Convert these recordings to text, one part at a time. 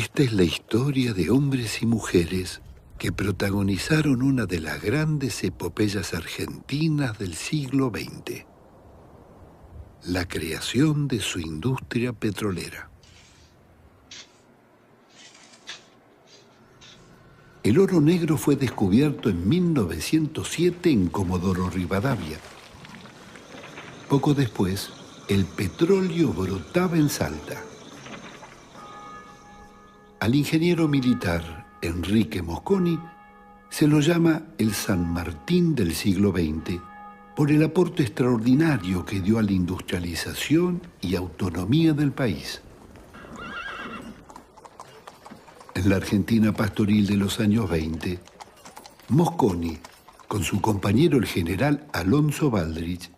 Esta es la historia de hombres y mujeres que protagonizaron una de las grandes epopeyas argentinas del siglo XX, la creación de su industria petrolera. El oro negro fue descubierto en 1907 en Comodoro Rivadavia. Poco después, el petróleo brotaba en Salta. Al ingeniero militar Enrique Mosconi se lo llama el San Martín del siglo XX por el aporte extraordinario que dio a la industrialización y autonomía del país. En la Argentina pastoril de los años 20, Mosconi, con su compañero el general Alonso Baldrich,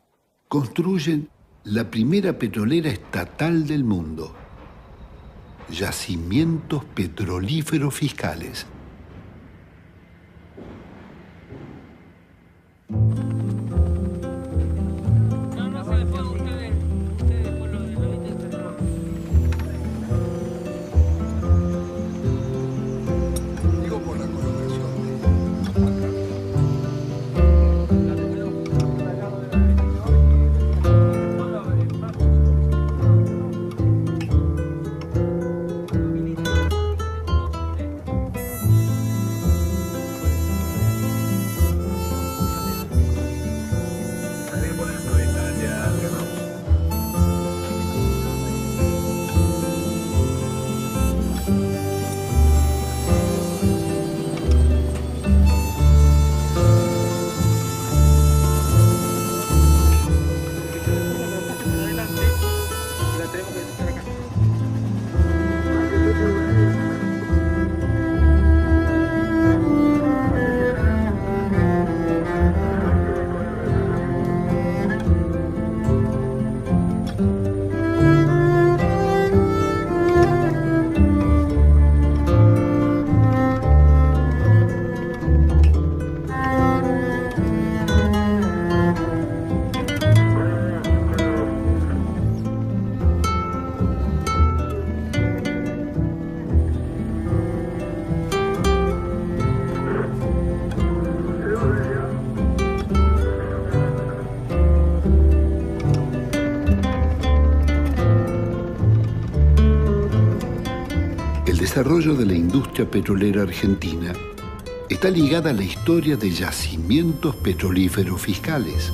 construyen la primera petrolera estatal del mundo. Yacimientos petrolíferos fiscales. El desarrollo de la industria petrolera argentina está ligada a la historia de yacimientos petrolíferos fiscales.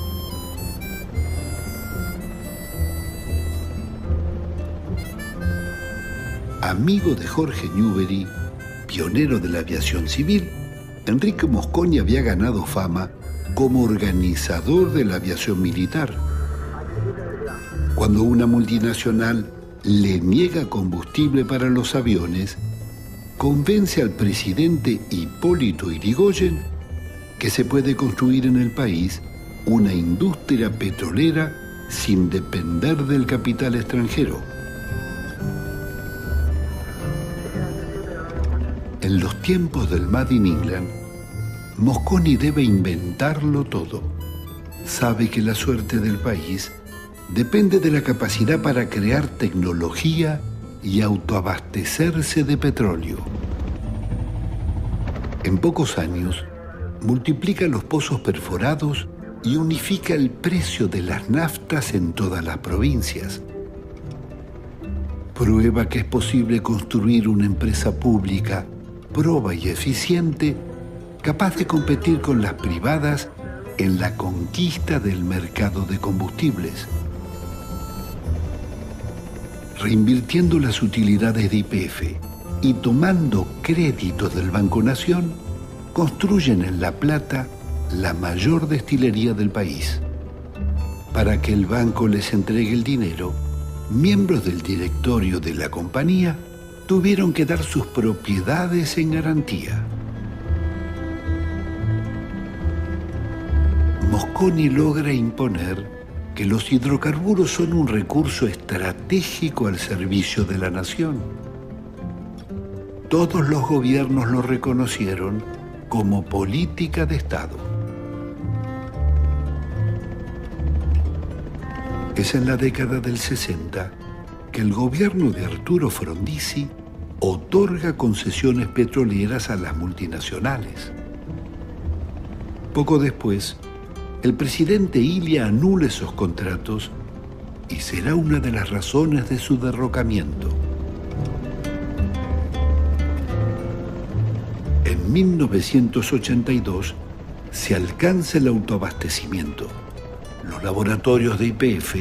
Amigo de Jorge Newbery, pionero de la aviación civil, Enrique Mosconi había ganado fama como organizador de la aviación militar. Cuando una multinacional le niega combustible para los aviones, convence al presidente Hipólito Yrigoyen que se puede construir en el país una industria petrolera sin depender del capital extranjero. En los tiempos del Made in England, Mosconi debe inventarlo todo. Sabe que la suerte del país depende de la capacidad para crear tecnología y autoabastecerse de petróleo. En pocos años, multiplica los pozos perforados y unifica el precio de las naftas en todas las provincias. Prueba que es posible construir una empresa pública proba y eficiente, capaz de competir con las privadas en la conquista del mercado de combustibles. Reinvirtiendo las utilidades de YPF y tomando créditos del Banco Nación, construyen en La Plata la mayor destilería del país. Para que el banco les entregue el dinero, miembros del directorio de la compañía tuvieron que dar sus propiedades en garantía. Mosconi logra imponer que los hidrocarburos son un recurso estratégico al servicio de la nación. Todos los gobiernos lo reconocieron como política de Estado. Es en la década del 60 que el gobierno de Arturo Frondizi otorga concesiones petroleras a las multinacionales. Poco después, el presidente Ilia anula esos contratos y será una de las razones de su derrocamiento. En 1982 se alcanza el autoabastecimiento. Los laboratorios de YPF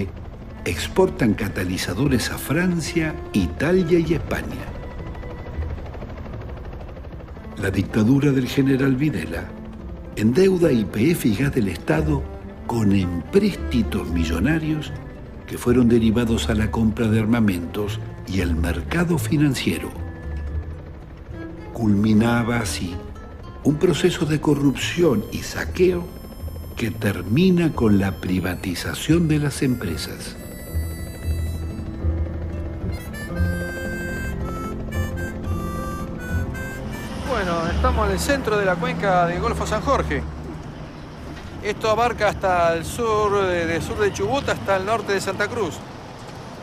exportan catalizadores a Francia, Italia y España. La dictadura del general Videla endeuda a YPF y Gas del Estado con empréstitos millonarios que fueron derivados a la compra de armamentos y al mercado financiero. Culminaba así un proceso de corrupción y saqueo que termina con la privatización de las empresas. Bueno, estamos en el centro de la cuenca del Golfo San Jorge. Esto abarca hasta el sur de Chubut hasta el norte de Santa Cruz.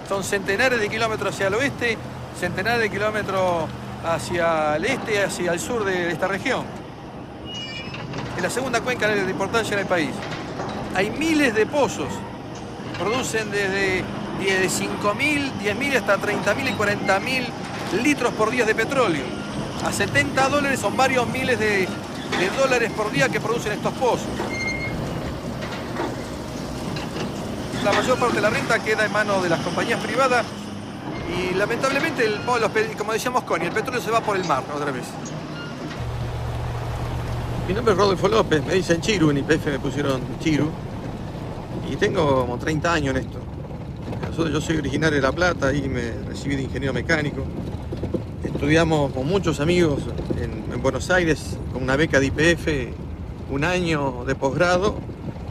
Son centenares de kilómetros hacia el oeste, centenares de kilómetros hacia el este y hacia el sur de esta región. Es la segunda cuenca de importancia en el país. Hay miles de pozos. Producen desde 5.000, 10.000 hasta 30.000 y 40.000 litros por día de petróleo. A $70 son varios miles de dólares por día que producen estos pozos. La mayor parte de la renta queda en manos de las compañías privadas y lamentablemente, como decíamos Connie, el petróleo se va por el mar otra vez. Mi nombre es Rodolfo López, me dicen Chiru, en YPF me pusieron Chiru y tengo como 30 años en esto. Yo soy originario de La Plata y me recibí de ingeniero mecánico. Estudiamos con muchos amigos en Buenos Aires con una beca de YPF, un año de posgrado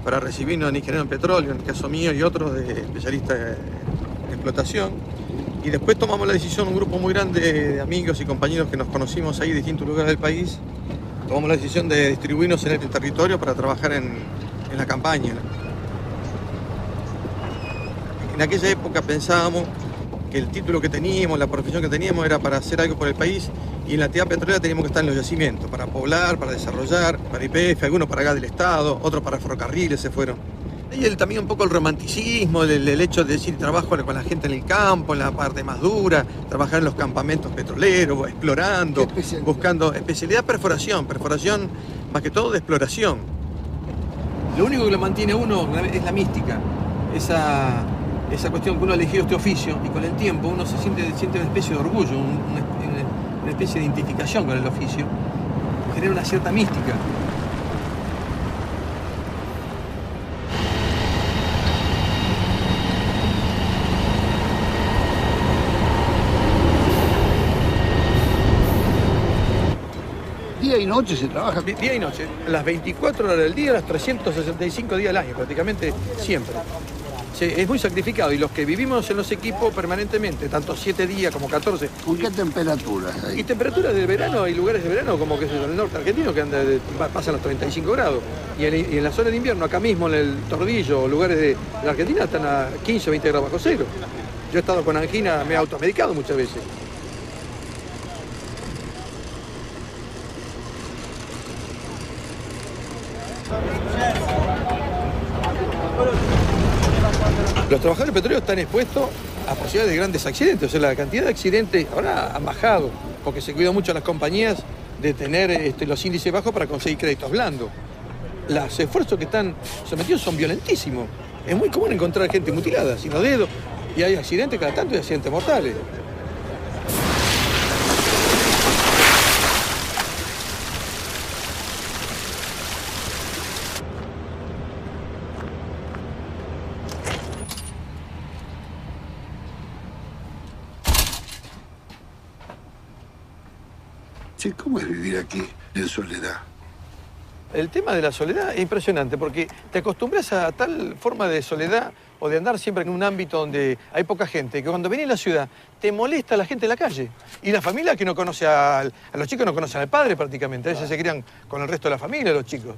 para recibirnos en ingeniero en petróleo, en el caso mío y otros de especialistas en explotación. Y después tomamos la decisión, un grupo muy grande de amigos y compañeros que nos conocimos ahí de distintos lugares del país, tomamos la decisión de distribuirnos en el territorio para trabajar en la campaña. En aquella época pensábamos que el título que teníamos, la profesión que teníamos era para hacer algo por el país y en la actividad petrolera teníamos que estar en los yacimientos, para poblar, para desarrollar, para YPF, algunos para Gas del Estado, otros para ferrocarriles se fueron. Y también un poco el romanticismo, el hecho de decir trabajo con la gente en el campo, en la parte más dura, trabajar en los campamentos petroleros, explorando, buscando especialidad perforación más que todo de exploración. Lo único que lo mantiene uno es la mística, esa cuestión que uno ha elegido este oficio y con el tiempo uno se siente una especie de orgullo, una especie de identificación con el oficio, genera una cierta mística. Día y noche se trabaja. Día y noche, las 24 horas del día, las 365 días del año, prácticamente siempre. Es muy sacrificado y los que vivimos en los equipos permanentemente, tanto 7 días como 14. ¿Con qué temperaturas hay? Y temperaturas de verano, hay lugares de verano como que es el norte argentino que pasan los 35 grados. Y en la zona de invierno, acá mismo en el Tordillo, lugares de la Argentina están a 15 o 20 grados bajo cero. Yo he estado con angina, me he automedicado muchas veces. Los trabajadores petroleros están expuestos a posibilidades de grandes accidentes. O sea, la cantidad de accidentes ahora han bajado, porque se cuidan mucho las compañías de tener los índices bajos para conseguir créditos blandos. Los esfuerzos que están sometidos son violentísimos. Es muy común encontrar gente mutilada, sin los dedos, y hay accidentes cada tanto y accidentes mortales. Che, ¿cómo es vivir aquí en soledad? El tema de la soledad es impresionante porque te acostumbras a tal forma de soledad o de andar siempre en un ámbito donde hay poca gente, que cuando venís a la ciudad te molesta la gente en la calle. Y la familia que no conoce a los chicos no conocen al padre prácticamente, a veces se crían con el resto de la familia los chicos.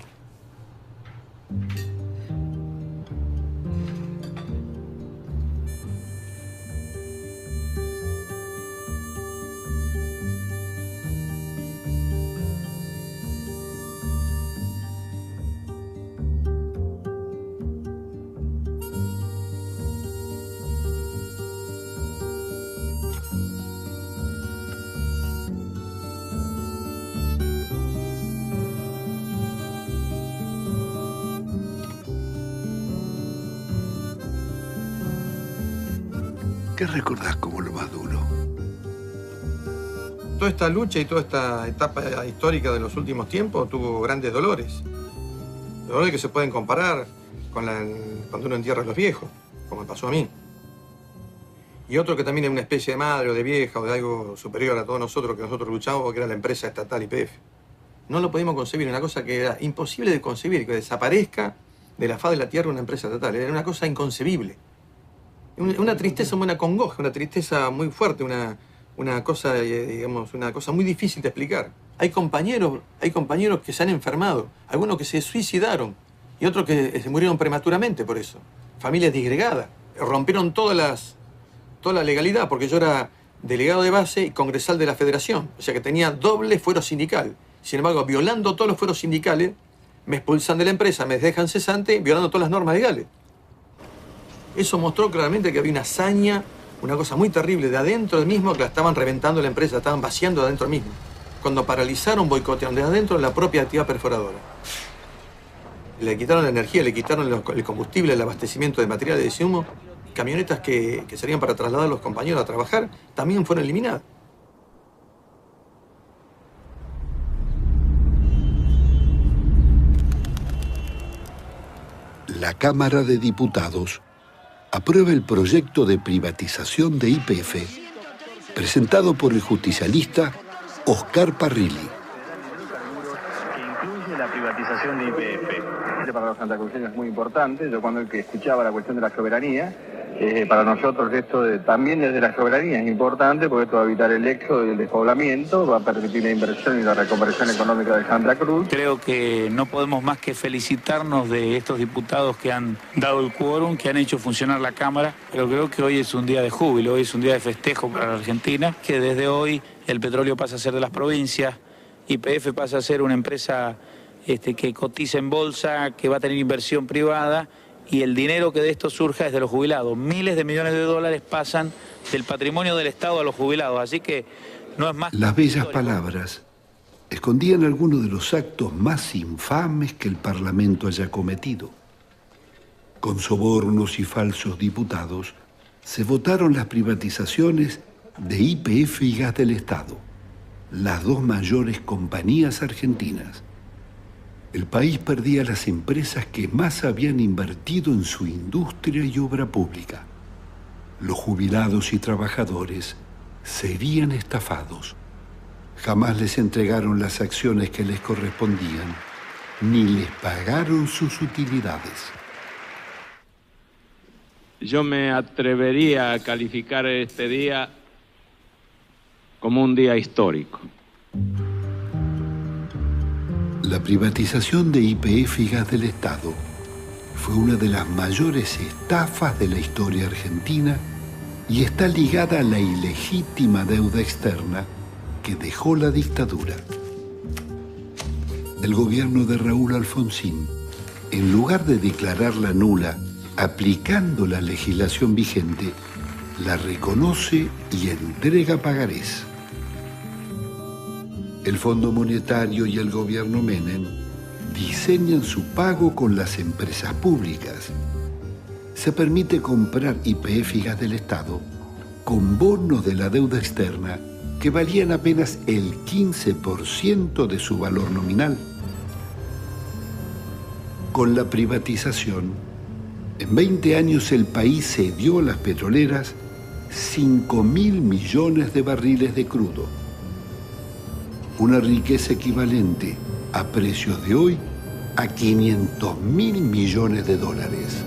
¿Qué recordás como lo más duro? Toda esta lucha y toda esta etapa histórica de los últimos tiempos tuvo grandes dolores. Dolores que se pueden comparar con cuando uno entierra a los viejos, como me pasó a mí. Y otro que también es una especie de madre o de vieja o de algo superior a todos nosotros que nosotros luchamos, que era la empresa estatal YPF. No lo podíamos concebir, una cosa que era imposible de concebir, que desaparezca de la faz de la tierra una empresa estatal. Era una cosa inconcebible. Una tristeza, una congoja, una tristeza muy fuerte, una cosa, digamos, una cosa muy difícil de explicar. Hay compañeros que se han enfermado, algunos que se suicidaron y otros que se murieron prematuramente por eso. Familias disgregadas, rompieron toda la legalidad, porque yo era delegado de base y congresal de la federación, o sea que tenía doble fuero sindical. Sin embargo, violando todos los fueros sindicales, me expulsan de la empresa, me dejan cesante, violando todas las normas legales. Eso mostró claramente que había una hazaña, una cosa muy terrible de adentro del mismo, que la estaban reventando la empresa, estaban vaciando de adentro mismo. Cuando paralizaron, boicotearon de adentro la propia actividad perforadora. Le quitaron la energía, le quitaron el combustible, el abastecimiento de materiales de insumo. Camionetas que serían para trasladar a los compañeros a trabajar, también fueron eliminadas. La Cámara de Diputados aprueba el proyecto de privatización de YPF presentado por el justicialista Oscar Parrilli. Que incluye la privatización de YPF. Para los santacruceños es muy importante. Yo cuando escuchaba la cuestión de la soberanía, para nosotros esto también desde la soberanía es importante porque esto va a evitar el éxodo y el despoblamiento, va a permitir la inversión y la reconversión económica de Santa Cruz. Creo que no podemos más que felicitarnos de estos diputados que han dado el quórum, que han hecho funcionar la Cámara, pero creo que hoy es un día de júbilo, hoy es un día de festejo para la Argentina, que desde hoy el petróleo pasa a ser de las provincias, YPF pasa a ser una empresa que cotiza en bolsa, que va a tener inversión privada, y el dinero que de esto surja es de los jubilados. Miles de millones de dólares pasan del patrimonio del Estado a los jubilados, así que no es más... Las bellas palabras escondían algunos de los actos más infames que el Parlamento haya cometido. Con sobornos y falsos diputados, se votaron las privatizaciones de YPF y Gas del Estado, las dos mayores compañías argentinas. El país perdía las empresas que más habían invertido en su industria y obra pública. Los jubilados y trabajadores serían estafados. Jamás les entregaron las acciones que les correspondían, ni les pagaron sus utilidades. Yo me atrevería a calificar este día como un día histórico. La privatización de YPF y Gas del Estado fue una de las mayores estafas de la historia argentina y está ligada a la ilegítima deuda externa que dejó la dictadura. El gobierno de Raúl Alfonsín, en lugar de declararla nula aplicando la legislación vigente, la reconoce y entrega pagarés. El Fondo Monetario y el gobierno Menem diseñan su pago con las empresas públicas. Se permite comprar YPF y Gas del Estado con bonos de la deuda externa que valían apenas el 15% de su valor nominal. Con la privatización, en 20 años el país cedió a las petroleras 5.000 millones de barriles de crudo. Una riqueza equivalente a precios de hoy a 500.000 millones de dólares.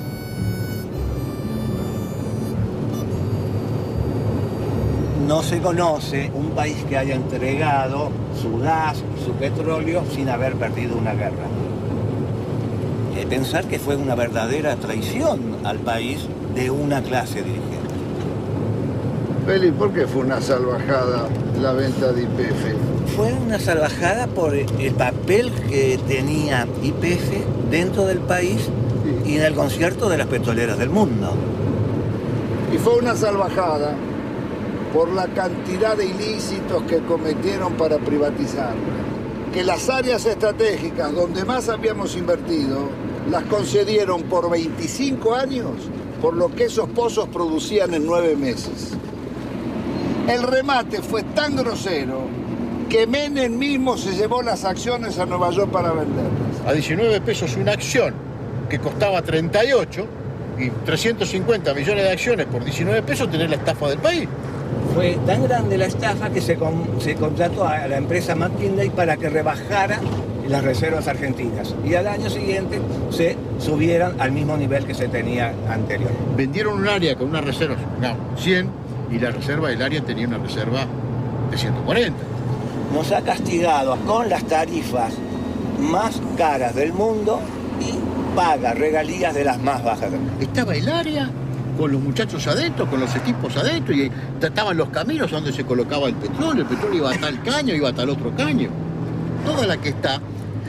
No se conoce un país que haya entregado su gas y su petróleo sin haber perdido una guerra. Pensar que fue una verdadera traición al país de una clase dirigente. Feli, ¿por qué fue una salvajada la venta de YPF? Fue una salvajada por el papel que tenía YPF dentro del país y en el concierto de las petroleras del mundo. Y fue una salvajada por la cantidad de ilícitos que cometieron para privatizarla. Que las áreas estratégicas donde más habíamos invertido las concedieron por 25 años por lo que esos pozos producían en 9 meses. El remate fue tan grosero que Menem mismo se llevó las acciones a Nueva York para venderlas. A 19 pesos una acción que costaba 38 y 350 millones de acciones por 19 pesos, tener la estafa del país. Fue tan grande la estafa que se contrató a la empresa McKinsey para que rebajara las reservas argentinas y al año siguiente se subieran al mismo nivel que se tenía anterior. Vendieron un área con una reserva, 100, y la reserva del área tenía una reserva de 140. Nos ha castigado con las tarifas más caras del mundo y paga regalías de las más bajas del mundo. Estaba el área con los muchachos adentro, con los equipos adentro, y trataban los caminos donde se colocaba el petróleo iba a tal caño, iba a tal otro caño. Toda la que está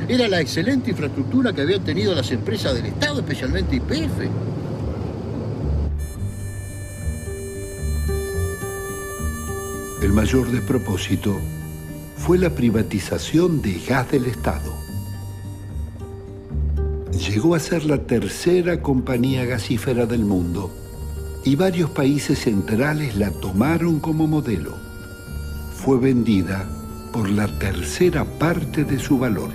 era la excelente infraestructura que habían tenido las empresas del Estado, especialmente YPF. El mayor despropósito fue la privatización de gas del Estado. Llegó a ser la tercera compañía gasífera del mundo y varios países centrales la tomaron como modelo. Fue vendida por la tercera parte de su valor.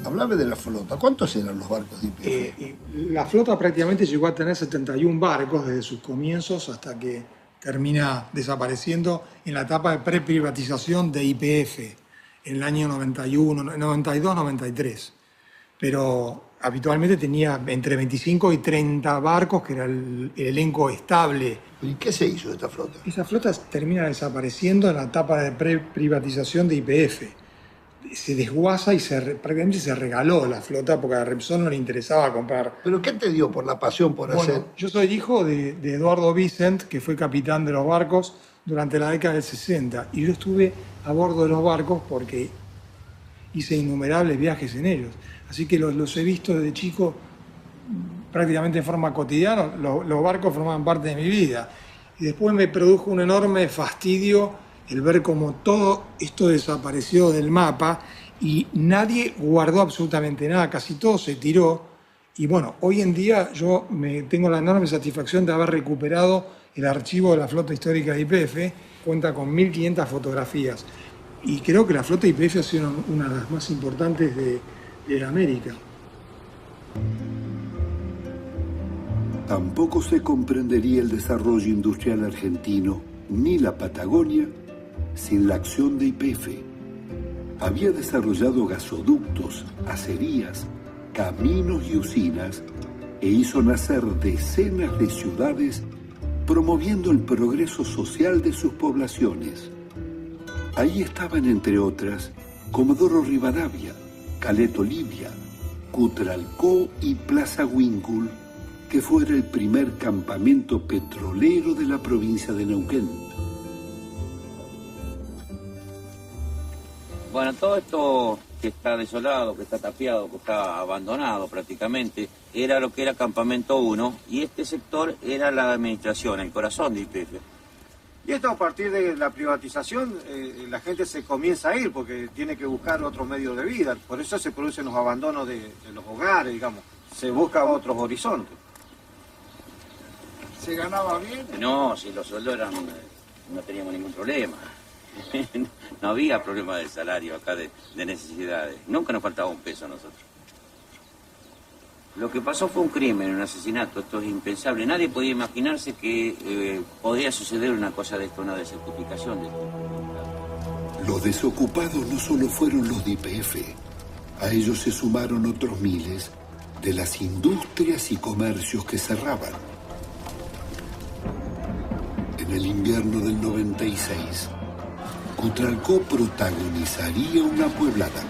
Hablame de la flota. ¿Cuántos eran los barcos de YPF? La flota prácticamente llegó a tener 71 barcos desde sus comienzos hasta que termina desapareciendo en la etapa de preprivatización de YPF en el año 91, 92, 93. Pero habitualmente tenía entre 25 y 30 barcos, que era el elenco estable. ¿Y qué se hizo de esta flota? Esa flota termina desapareciendo en la etapa de preprivatización de YPF. Se desguaza y prácticamente se regaló la flota porque a Repsol no le interesaba comprar. ¿Pero qué te dio por la pasión por hacer? Yo soy hijo de Eduardo Vicent, que fue capitán de los barcos durante la década del 60. Y yo estuve a bordo de los barcos porque hice innumerables viajes en ellos. Así que los he visto desde chico prácticamente en forma cotidiana. Los barcos formaban parte de mi vida. Y después me produjo un enorme fastidio el ver cómo todo esto desapareció del mapa y nadie guardó absolutamente nada, casi todo se tiró. Y bueno, hoy en día yo tengo la enorme satisfacción de haber recuperado el archivo de la flota histórica de YPF, cuenta con 1.500 fotografías. Y creo que la flota de YPF ha sido una de las más importantes de América. Tampoco se comprendería el desarrollo industrial argentino ni la Patagonia sin la acción de YPF. Había desarrollado gasoductos, acerías, caminos y usinas e hizo nacer decenas de ciudades promoviendo el progreso social de sus poblaciones. Ahí estaban, entre otras, Comodoro Rivadavia, Caleta Olivia, Cutralcó y Plaza Huíncul, que fuera el primer campamento petrolero de la provincia de Neuquén. Bueno, todo esto que está desolado, que está tapiado, que está abandonado prácticamente, era lo que era Campamento 1 y este sector era la administración, el corazón de YPF. Y esto a partir de la privatización, la gente se comienza a ir porque tiene que buscar otros medios de vida. Por eso se producen los abandonos de los hogares, digamos. Se busca otros horizontes. ¿Se ganaba bien? No, si los sueldos no teníamos ningún problema. No había problema de salario acá, de necesidades. Nunca nos faltaba un peso a nosotros. Lo que pasó fue un crimen, un asesinato. Esto es impensable. Nadie podía imaginarse que podía suceder una cosa de esto, una desertificación de esto. Los desocupados no solo fueron los de YPF. A ellos se sumaron otros miles de las industrias y comercios que cerraban. En el invierno del 96, Cutralcó protagonizaría una pueblada.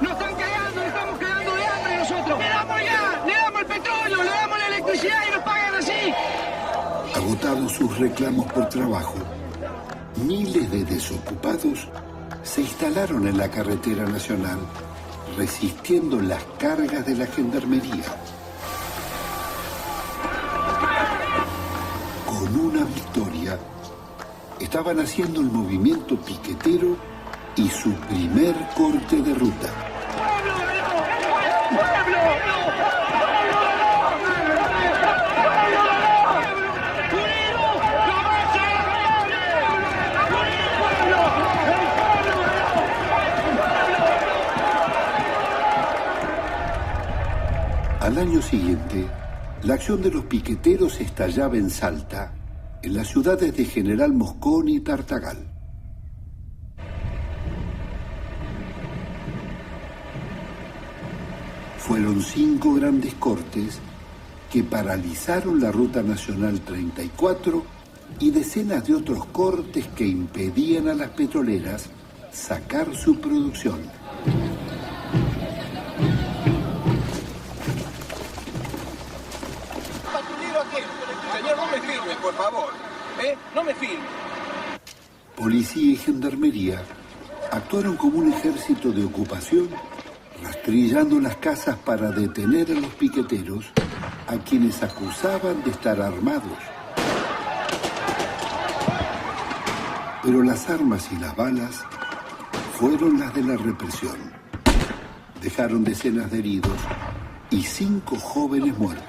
¡Nos están cagando! ¡Estamos cagando de hambre nosotros! ¡Le damos ya! ¡Le damos el petróleo! ¡Le damos la electricidad y nos pagan así! Agotados sus reclamos por trabajo, miles de desocupados se instalaron en la carretera nacional, resistiendo las cargas de la gendarmería. Con una victoria, estaban haciendo el movimiento piquetero y su primer corte de ruta. Al año siguiente, la acción de los piqueteros estallaba en Salta, en las ciudades de General Mosconi y Tartagal. Fueron 5 grandes cortes que paralizaron la Ruta Nacional 34 y decenas de otros cortes que impedían a las petroleras sacar su producción. Señor, no me firme, por favor. No me firme. Policía y gendarmería actuaron como un ejército de ocupación, rastrillando las casas para detener a los piqueteros, a quienes acusaban de estar armados. Pero las armas y las balas fueron las de la represión. Dejaron decenas de heridos y 5 jóvenes muertos.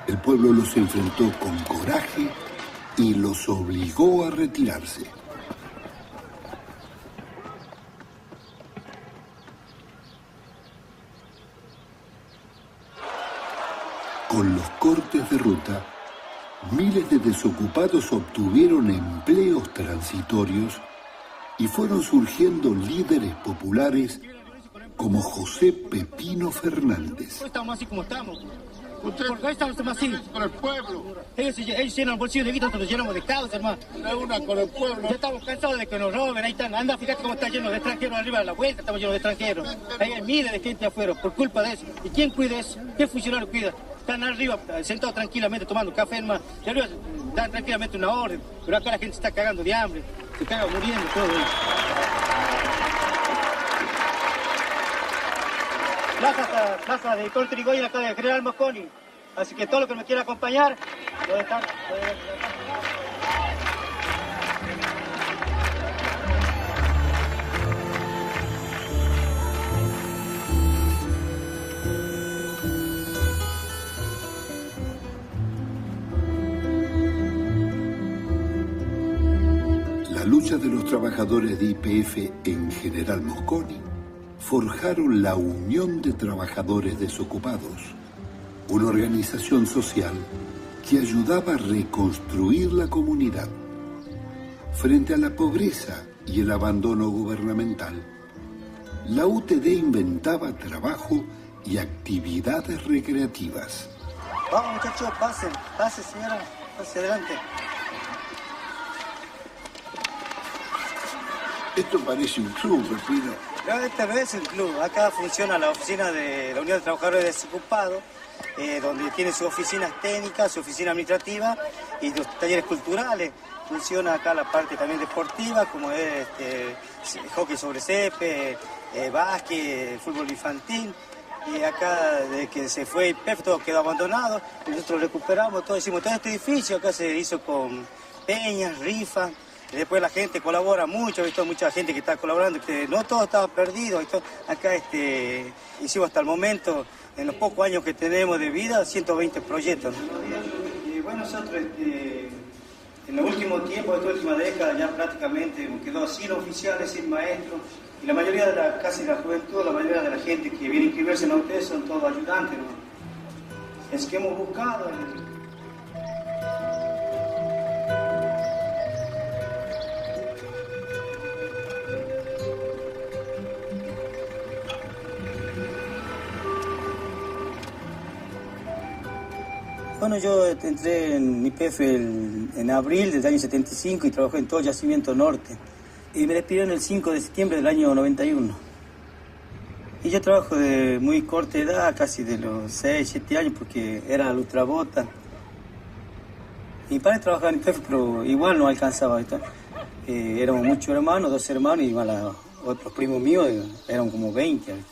El pueblo los enfrentó con coraje y los obligó a retirarse. Con los cortes de ruta, miles de desocupados obtuvieron empleos transitorios y fueron surgiendo líderes populares como José Pepino Fernández. Estamos así como estamos. ¿Por qué estamos así? Con el pueblo. Ellos llenan el bolsillo de guita, nosotros llenamos de caos, hermano. Una con el pueblo. Ya estamos cansados de que nos roben, ahí están. Anda, fíjate cómo está lleno de extranjeros arriba de la vuelta, estamos llenos de extranjeros. Ahí hay miles de gente afuera por culpa de eso. ¿Y quién cuida eso? ¿Qué funcionario cuida? Están arriba, sentados tranquilamente, tomando café, hermano. Y arriba dan tranquilamente una orden. Pero acá la gente se está cagando de hambre, se caga muriendo todo eso. Plaza de Héctor Trigoyen, acá de General Mosconi. Así que todo lo que me quiera acompañar, puede estar. La lucha de los trabajadores de YPF en General Mosconi forjaron la Unión de Trabajadores Desocupados, una organización social que ayudaba a reconstruir la comunidad. Frente a la pobreza y el abandono gubernamental, la UTD inventaba trabajo y actividades recreativas. Vamos muchachos, pasen señora, pase adelante. Esto parece un club, Pepino. No, este no es un club. Acá funciona la oficina de la Unión de Trabajadores Desocupados, donde tiene sus oficinas técnicas, su oficina administrativa y los talleres culturales. Funciona acá la parte también deportiva, como es hockey sobre césped, básquet, fútbol infantil. Y acá, desde que se fue YPF, todo quedó abandonado. Nosotros recuperamos todo, hicimos todo este edificio. Acá se hizo con peñas, rifas. Después la gente colabora mucho, he visto mucha gente que está colaborando, que no todo estaba perdido. Acá hicimos hasta el momento, en los pocos años que tenemos de vida, 120 proyectos. Y bueno, nosotros en los últimos tiempos, esta última década, ya prácticamente hemos quedado sin oficiales, sin maestros. Y la mayoría de casi la juventud, la mayoría de la gente que viene a inscribirse en la UTD son todos ayudantes, ¿no? Es que hemos buscado. Bueno, yo entré en YPF en abril del año 75 y trabajé en todo el yacimiento norte. Y me despidieron el 5 de septiembre del año 91. Y yo trabajo de muy corta edad, casi de los 6, 7 años, porque era ultrabota. Mi padre trabajaba en YPF, pero igual no alcanzaba. Éramos muchos hermanos, 2 hermanos, y igual otros primos míos eran como 20.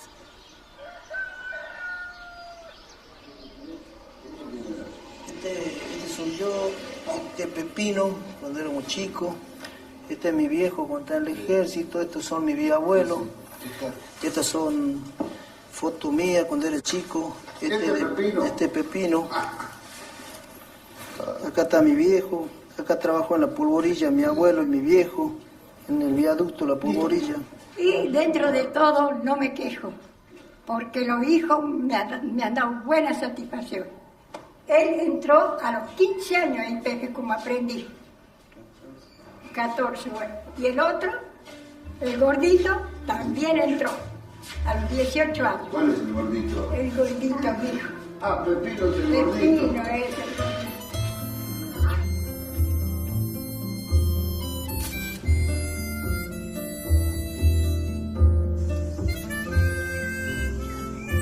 Este es Pepino, cuando éramos chicos. Este es mi viejo cuando está en el ejército. Estos son mi bisabuelo. Estas son fotos mías cuando era chico. Este es Pepino. Acá está mi viejo. Acá trabajó en la polvorilla mi abuelo y mi viejo. En el viaducto La Polvorilla. Y dentro de todo no me quejo, porque los hijos me han dado buena satisfacción. Él entró a los 15 años en IPF como aprendiz. 14, bueno. Y el otro, el gordito, también entró a los 18 años. ¿Cuál es el gordito? El gordito, mi hijo. Ah, Pepino es el gordito. Pepino es el gordito.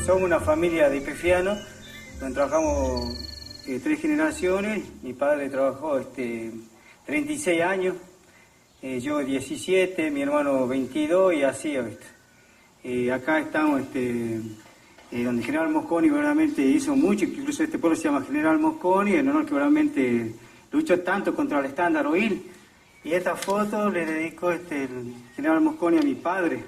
Somos una familia de IPFianos, donde trabajamos 3 generaciones. Mi padre trabajó 36 años, yo 17, mi hermano 22 y así. Acá estamos donde General Mosconi verdaderamente hizo mucho, incluso este pueblo se llama General Mosconi, en honor que verdaderamente luchó tanto contra el Standard Oil. Y esta foto le dedico el General Mosconi a mi padre,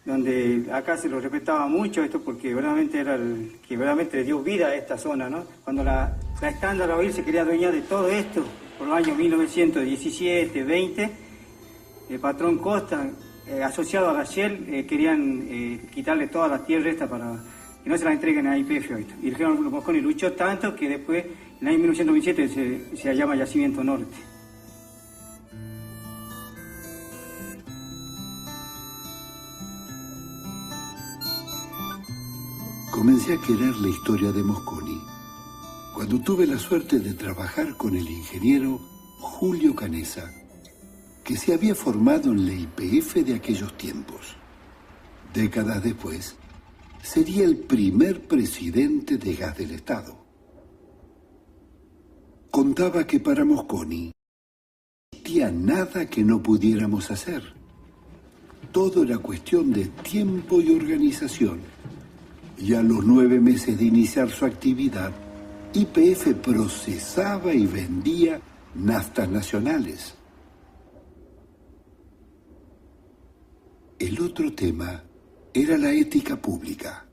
donde acá se lo respetaba mucho esto porque verdaderamente era el que verdaderamente le dio vida a esta zona, ¿no? Cuando la Standard Oil se quería adueñar de todo esto, por los años 1917, 20, el patrón Costa, asociado a la Shell, querían quitarle todas las tierras estas para que no se las entreguen a IPF. Y el general Mosconi luchó tanto que después, en el año 1927, se llama Yacimiento Norte. Comencé a querer la historia de Mosconi cuando tuve la suerte de trabajar con el ingeniero Julio Canessa, que se había formado en la IPF de aquellos tiempos. Décadas después, sería el primer presidente de Gas del Estado. Contaba que para Mosconi no existía nada que no pudiéramos hacer. Todo era cuestión de tiempo y organización. Y a los 9 meses de iniciar su actividad, YPF procesaba y vendía naftas nacionales. El otro tema era la ética pública.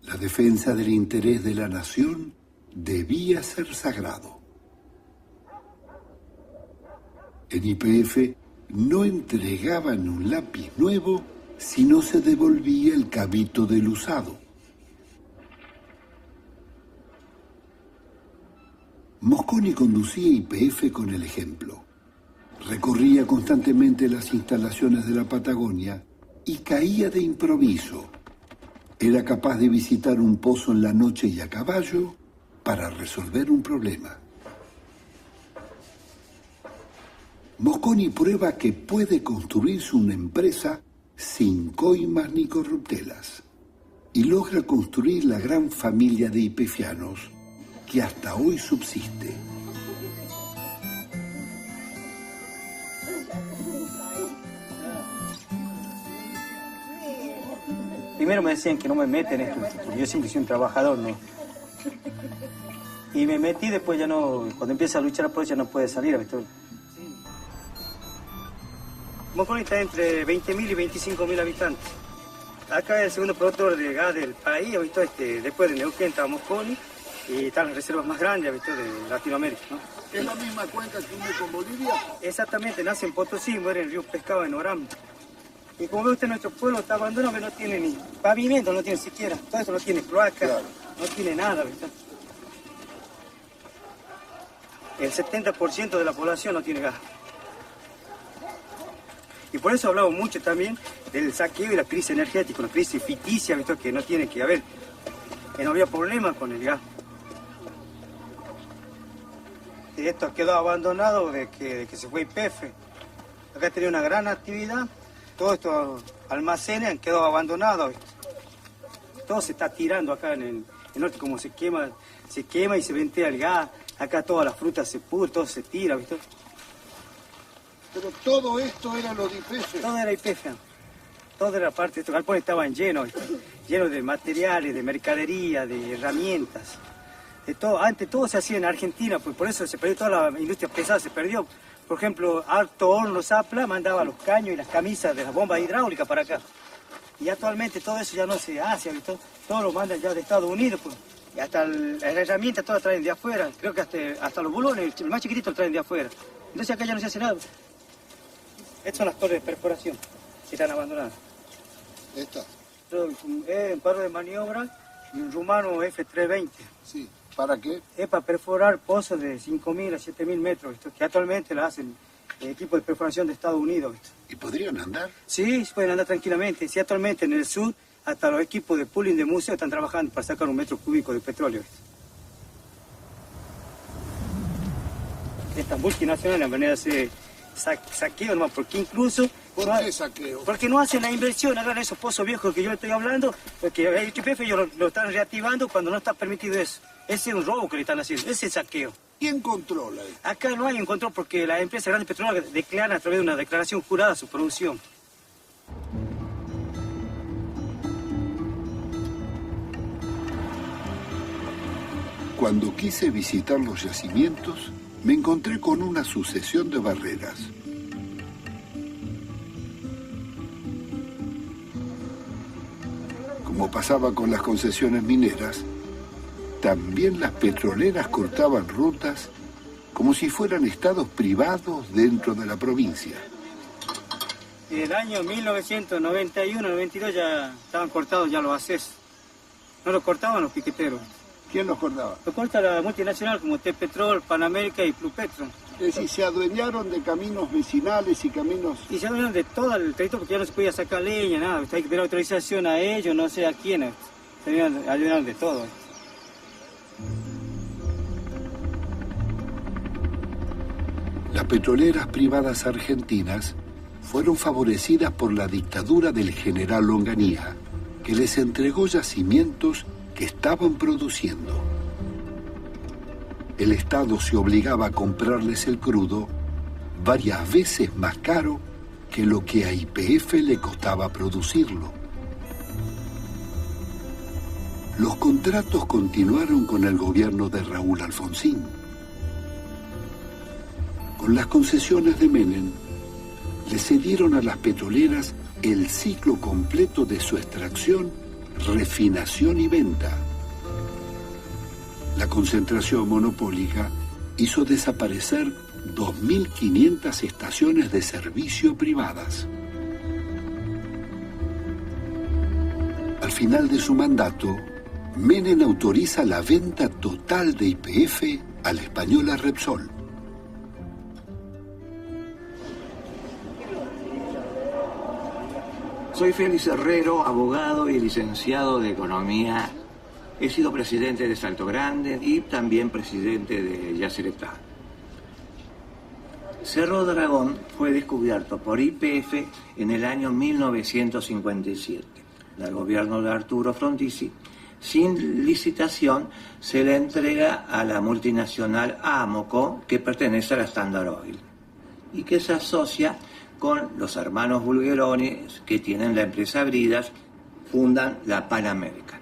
La defensa del interés de la nación debía ser sagrado. En YPF no entregaban un lápiz nuevo si no se devolvía el cabito del usado. Mosconi conducía YPF con el ejemplo. Recorría constantemente las instalaciones de la Patagonia y caía de improviso. Era capaz de visitar un pozo en la noche y a caballo para resolver un problema. Mosconi prueba que puede construirse una empresa sin coimas ni corruptelas y logra construir la gran familia de YPFianos que hasta hoy subsiste. Primero me decían que no me meten en esto, porque yo siempre soy un trabajador, ¿no? Y me metí, después ya no, cuando empieza a luchar por ya no puede salir, ¿viste? Mosconi está entre 20.000 y 25.000 habitantes. Acá es el segundo productor de gas del país, ¿viste? Después de Neuquén está Mosconi. Y están las reservas más grandes, ¿viste? De Latinoamérica, ¿no? ¿Es la misma cuenca que une con Bolivia? Exactamente, nace en Potosí, muere en el río Pescado, en Orán. Y como ve usted, nuestro pueblo está abandonado, que no tiene ni pavimento, no tiene siquiera. Todo esto no tiene cloaca, claro. No tiene nada, ¿viste? El 70% de la población no tiene gas. Y por eso hablamos mucho también del saqueo y la crisis energética, una crisis ficticia, ¿viste? Que no tiene que haber. Que no había problema con el gas. Y esto quedó abandonado de que se fue YPF. Acá tenía una gran actividad. Todos estos almacenes han quedado abandonados. Todo se está tirando acá en el norte, como se quema y se ventea el gas. Acá todas las frutas se pudren, todo se tira, ¿viste? Pero todo esto era lo de YPF. Todo era YPF. Toda la parte de estos galpones estaban llenos de materiales, de mercadería, de herramientas. Antes todo se hacía en Argentina, pues por eso se perdió toda la industria pesada, se perdió. Por ejemplo, Alto Horno Zapla mandaba los caños y las camisas de las bombas hidráulicas para acá. Y actualmente todo eso ya no se hace, todo lo mandan ya de Estados Unidos, pues. Y hasta las herramientas todas traen de afuera, creo que hasta los bulones, el más chiquitito lo traen de afuera. Entonces acá ya no se hace nada. Estas son las torres de perforación que están abandonadas. ¿Esta? Es un carro de maniobra y un rumano F320. Sí. ¿Para qué? Es para perforar pozos de 5.000 a 7.000 metros, que actualmente la hacen equipos de perforación de Estados Unidos. ¿Y podrían andar? Sí, pueden andar tranquilamente. Sí, actualmente en el sur, hasta los equipos de pooling de museo están trabajando para sacar 1 metro cúbico de petróleo. Estas multinacionales van a hacer saqueo nomás, porque incluso... ¿Por qué saqueo? Porque no hacen la inversión, hagan esos pozos viejos que yo estoy hablando, porque el YPF ellos lo están reactivando cuando no está permitido eso. Ese es un robo que le están haciendo, ese es saqueo. ¿Quién controla? Acá no hay un control porque las empresas grandes petroleras declaran a través de una declaración jurada su producción. Cuando quise visitar los yacimientos, me encontré con una sucesión de barreras. Como pasaba con las concesiones mineras, también las petroleras cortaban rutas como si fueran estados privados dentro de la provincia. En el año 1991-92 ya estaban cortados ya los accesos. No los cortaban los piqueteros. ¿Quién los cortaba? Lo corta la multinacional como T-Petrol, Panamérica y Plupetro. Es decir, se adueñaron de caminos vecinales y caminos... Y se adueñaron de todo el territorio porque ya no se podía sacar leña, nada. Hay que pedir autorización a ellos, no sé a quiénes. Se adueñaron de todo. Las petroleras privadas argentinas fueron favorecidas por la dictadura del general Longanía, que les entregó yacimientos que estaban produciendo. El Estado se obligaba a comprarles el crudo varias veces más caro que lo que a YPF le costaba producirlo. Los contratos continuaron con el gobierno de Raúl Alfonsín. Con las concesiones de Menem, le cedieron a las petroleras el ciclo completo de su extracción, refinación y venta. La concentración monopólica hizo desaparecer 2.500 estaciones de servicio privadas. Al final de su mandato, Menem autoriza la venta total de YPF a la española Repsol. Soy Félix Herrero, abogado y licenciado de Economía. He sido presidente de Salto Grande y también presidente de Yacyretá. Cerro Dragón fue descubierto por YPF en el año 1957. El gobierno de Arturo Frondizi, sin licitación, se le entrega a la multinacional Amoco, que pertenece a la Standard Oil, y que se asocia con los hermanos Bulgeroni, que tienen la empresa Bridas, fundan la Pan American.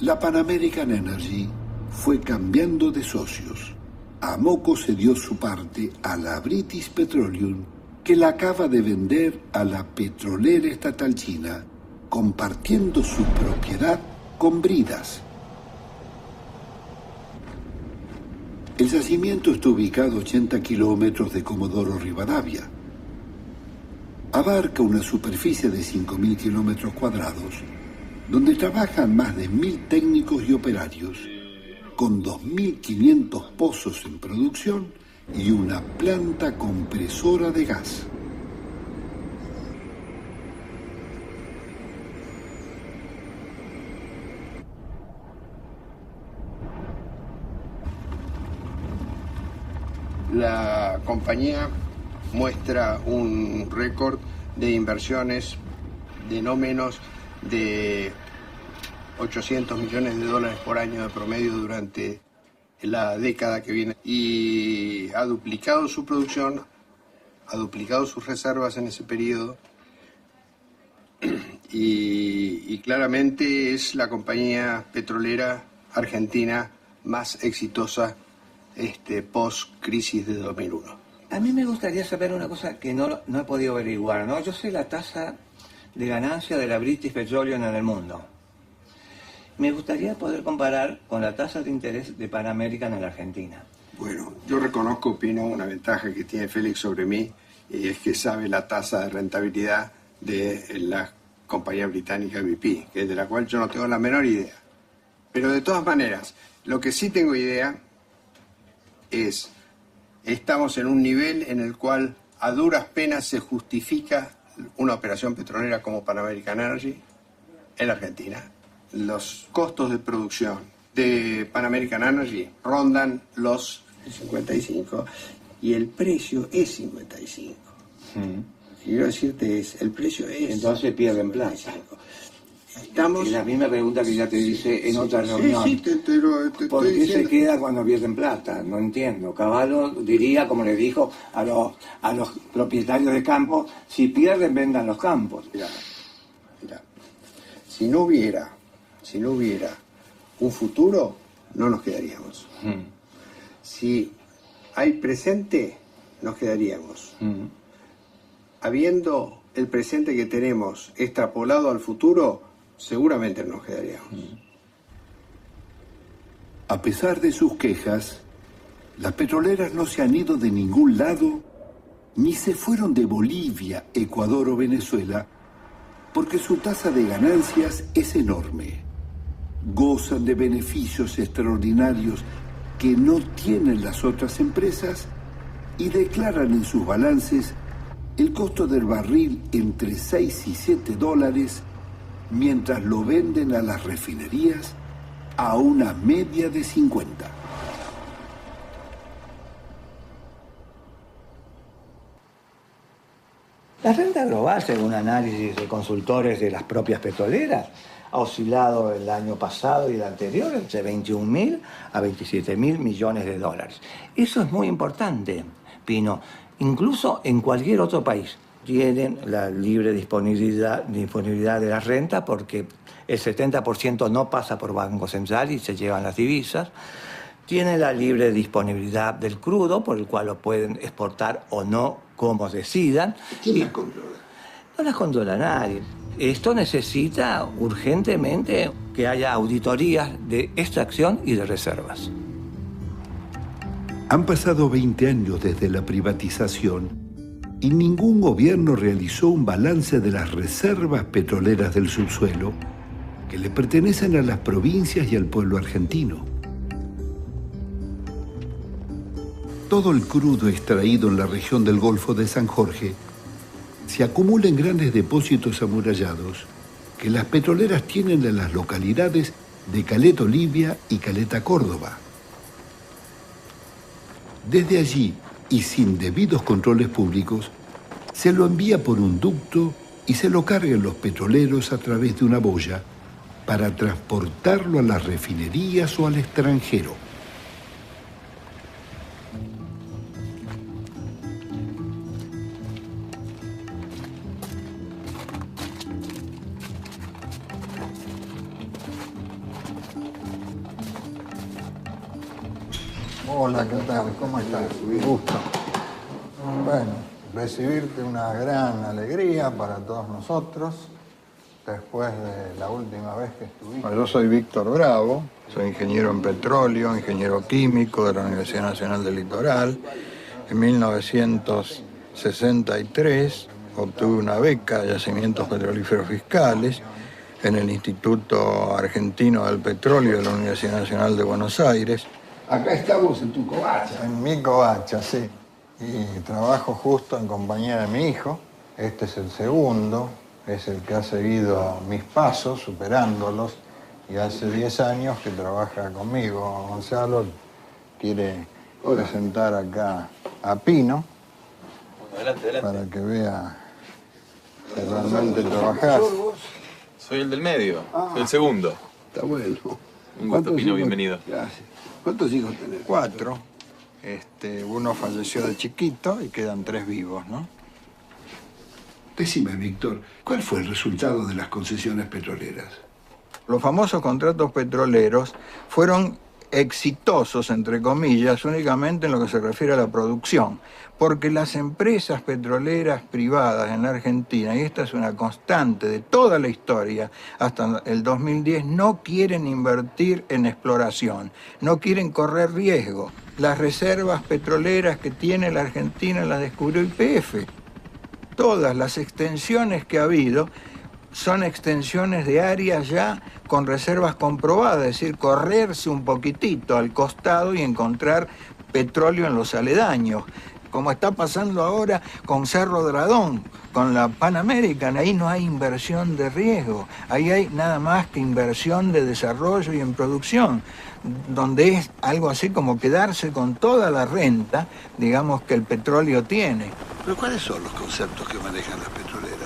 La Pan American Energy fue cambiando de socios. Amoco cedió su parte a la British Petroleum, que la acaba de vender a la petrolera estatal china, compartiendo su propiedad con Bridas. El yacimiento está ubicado a 80 kilómetros de Comodoro Rivadavia. Abarca una superficie de 5.000 kilómetros cuadrados, donde trabajan más de 1.000 técnicos y operarios, con 2.500 pozos en producción y una planta compresora de gas. La compañía muestra un récord de inversiones de no menos de 800 millones de dólares por año de promedio durante la década que viene, y ha duplicado su producción, ha duplicado sus reservas en ese periodo, y claramente es la compañía petrolera Argentina más exitosa post-crisis de 2001. A mí me gustaría saber una cosa que no he podido averiguar, ¿no? Yo sé la tasa de ganancia de la British Petroleum en el mundo. Me gustaría poder comparar con la tasa de interés de Pan American en la Argentina. Bueno, yo reconozco, Pino, una ventaja que tiene Félix sobre mí, y es que sabe la tasa de rentabilidad de la compañía británica BP, de la cual yo no tengo la menor idea. Pero de todas maneras, lo que sí tengo idea es, estamos en un nivel en el cual a duras penas se justifica una operación petrolera como Pan American Energy en la Argentina. Los costos de producción de Pan American Energy rondan los 55 y el precio es 55. Quiero decirte, el precio es... Entonces pierden plata. Estamos... Es la misma pregunta que ya te hice en otra reunión. Sí, te ¿Por qué diciendo. se queda cuando pierden plata? No entiendo. Cavallo diría, como le dijo a los propietarios de campos, si pierden, vendan los campos. Mira, si no hubiera un futuro, no nos quedaríamos. Si hay presente, nos quedaríamos. Habiendo el presente que tenemos extrapolado al futuro, seguramente nos quedaríamos. A pesar de sus quejas, las petroleras no se han ido de ningún lado, ni se fueron de Bolivia, Ecuador o Venezuela, porque su tasa de ganancias es enorme. Gozan de beneficios extraordinarios que no tienen las otras empresas y declaran en sus balances el costo del barril entre 6 y 7 dólares, mientras lo venden a las refinerías a una media de 50. La renta global, según análisis de consultores de las propias petroleras, ha oscilado el año pasado y el anterior entre 21.000 a 27.000 millones de dólares. Eso es muy importante, Pino. Incluso en cualquier otro país tienen la libre disponibilidad de la renta porque el 70% no pasa por Banco Central y se llevan las divisas. Tienen la libre disponibilidad del crudo, por el cual lo pueden exportar o no como decidan. ¿Quién las controla? No las controla nadie. Esto necesita urgentemente que haya auditorías de extracción y de reservas. Han pasado 20 años desde la privatización y ningún gobierno realizó un balance de las reservas petroleras del subsuelo que le pertenecen a las provincias y al pueblo argentino. Todo el crudo extraído en la región del Golfo de San Jorge se acumula en grandes depósitos amurallados que las petroleras tienen en las localidades de Caleta Olivia y Caleta Córdoba. Desde allí, y sin debidos controles públicos, se lo envía por un ducto y se lo cargan los petroleros a través de una boya para transportarlo a las refinerías o al extranjero. Hola, ¿qué tal? ¿Cómo estás? Gusto. Bueno, recibirte una gran alegría para todos nosotros después de la última vez que estuviste. Bueno, yo soy Víctor Bravo, soy ingeniero en petróleo, ingeniero químico de la Universidad Nacional del Litoral. En 1963 obtuve una beca de yacimientos petrolíferos fiscales en el Instituto Argentino del Petróleo de la Universidad Nacional de Buenos Aires. Acá estamos en tu covacha. En mi covacha, sí. Y trabajo justo en compañía de mi hijo. Este es el segundo, es el que ha seguido mis pasos, superándolos. Y hace 10 años que trabaja conmigo. Gonzalo quiere presentar acá a Pino. Adelante. Para que vea que realmente trabajás. Soy el del medio, soy el segundo. Está bueno. Un gusto, Pino, bienvenido. Gracias. ¿Cuántos hijos tenés? 4. Uno falleció de chiquito y quedan 3 vivos, ¿no? Decime, Víctor, ¿cuál fue el resultado de las concesiones petroleras? Los famosos contratos petroleros fueron exitosos, entre comillas, únicamente en lo que se refiere a la producción, porque las empresas petroleras privadas en la Argentina, y esta es una constante de toda la historia, hasta el 2010, no quieren invertir en exploración, no quieren correr riesgo. Las reservas petroleras que tiene la Argentina las descubrió YPF. Todas las extensiones que ha habido son extensiones de áreas ya con reservas comprobadas, es decir, correrse un poquitito al costado y encontrar petróleo en los aledaños, como está pasando ahora con Cerro Dradón, con la Pan American. Ahí no hay inversión de riesgo, ahí hay nada más que inversión de desarrollo y en producción, donde es algo así como quedarse con toda la renta, digamos, que el petróleo tiene. ¿Pero cuáles son los conceptos que manejan las petroleras?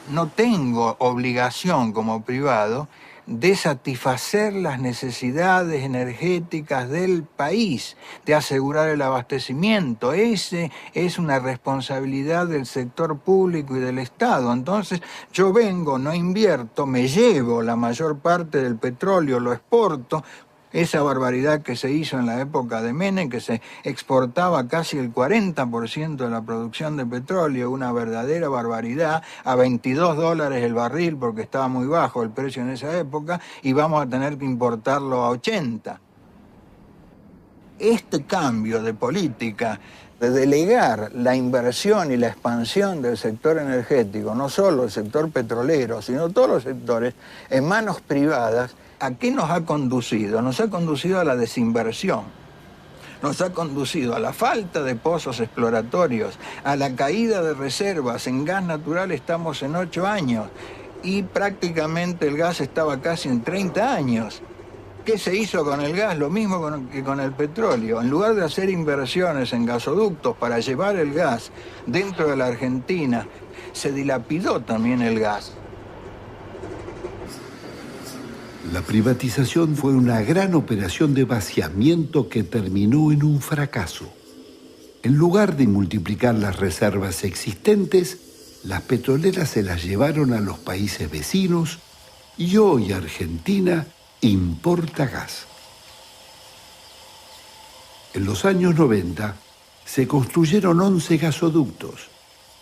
No tengo obligación como privado de satisfacer las necesidades energéticas del país, de asegurar el abastecimiento. Ese es una responsabilidad del sector público y del Estado. Entonces, yo vengo, no invierto, me llevo la mayor parte del petróleo, lo exporto. Esa barbaridad que se hizo en la época de Menem, que se exportaba casi el 40% de la producción de petróleo, una verdadera barbaridad, a $22 el barril, porque estaba muy bajo el precio en esa época, y vamos a tener que importarlo a 80. Este cambio de política, de delegar la inversión y la expansión del sector energético, no solo el sector petrolero, sino todos los sectores, en manos privadas, ¿a qué nos ha conducido? Nos ha conducido a la desinversión, nos ha conducido a la falta de pozos exploratorios, a la caída de reservas. En gas natural estamos en 8 años y prácticamente el gas estaba casi en 30 años. ¿Qué se hizo con el gas? Lo mismo que con el petróleo. En lugar de hacer inversiones en gasoductos para llevar el gas dentro de la Argentina, se dilapidó también el gas. La privatización fue una gran operación de vaciamiento que terminó en un fracaso. En lugar de multiplicar las reservas existentes, las petroleras se las llevaron a los países vecinos y hoy Argentina importa gas. En los años 90 se construyeron 11 gasoductos,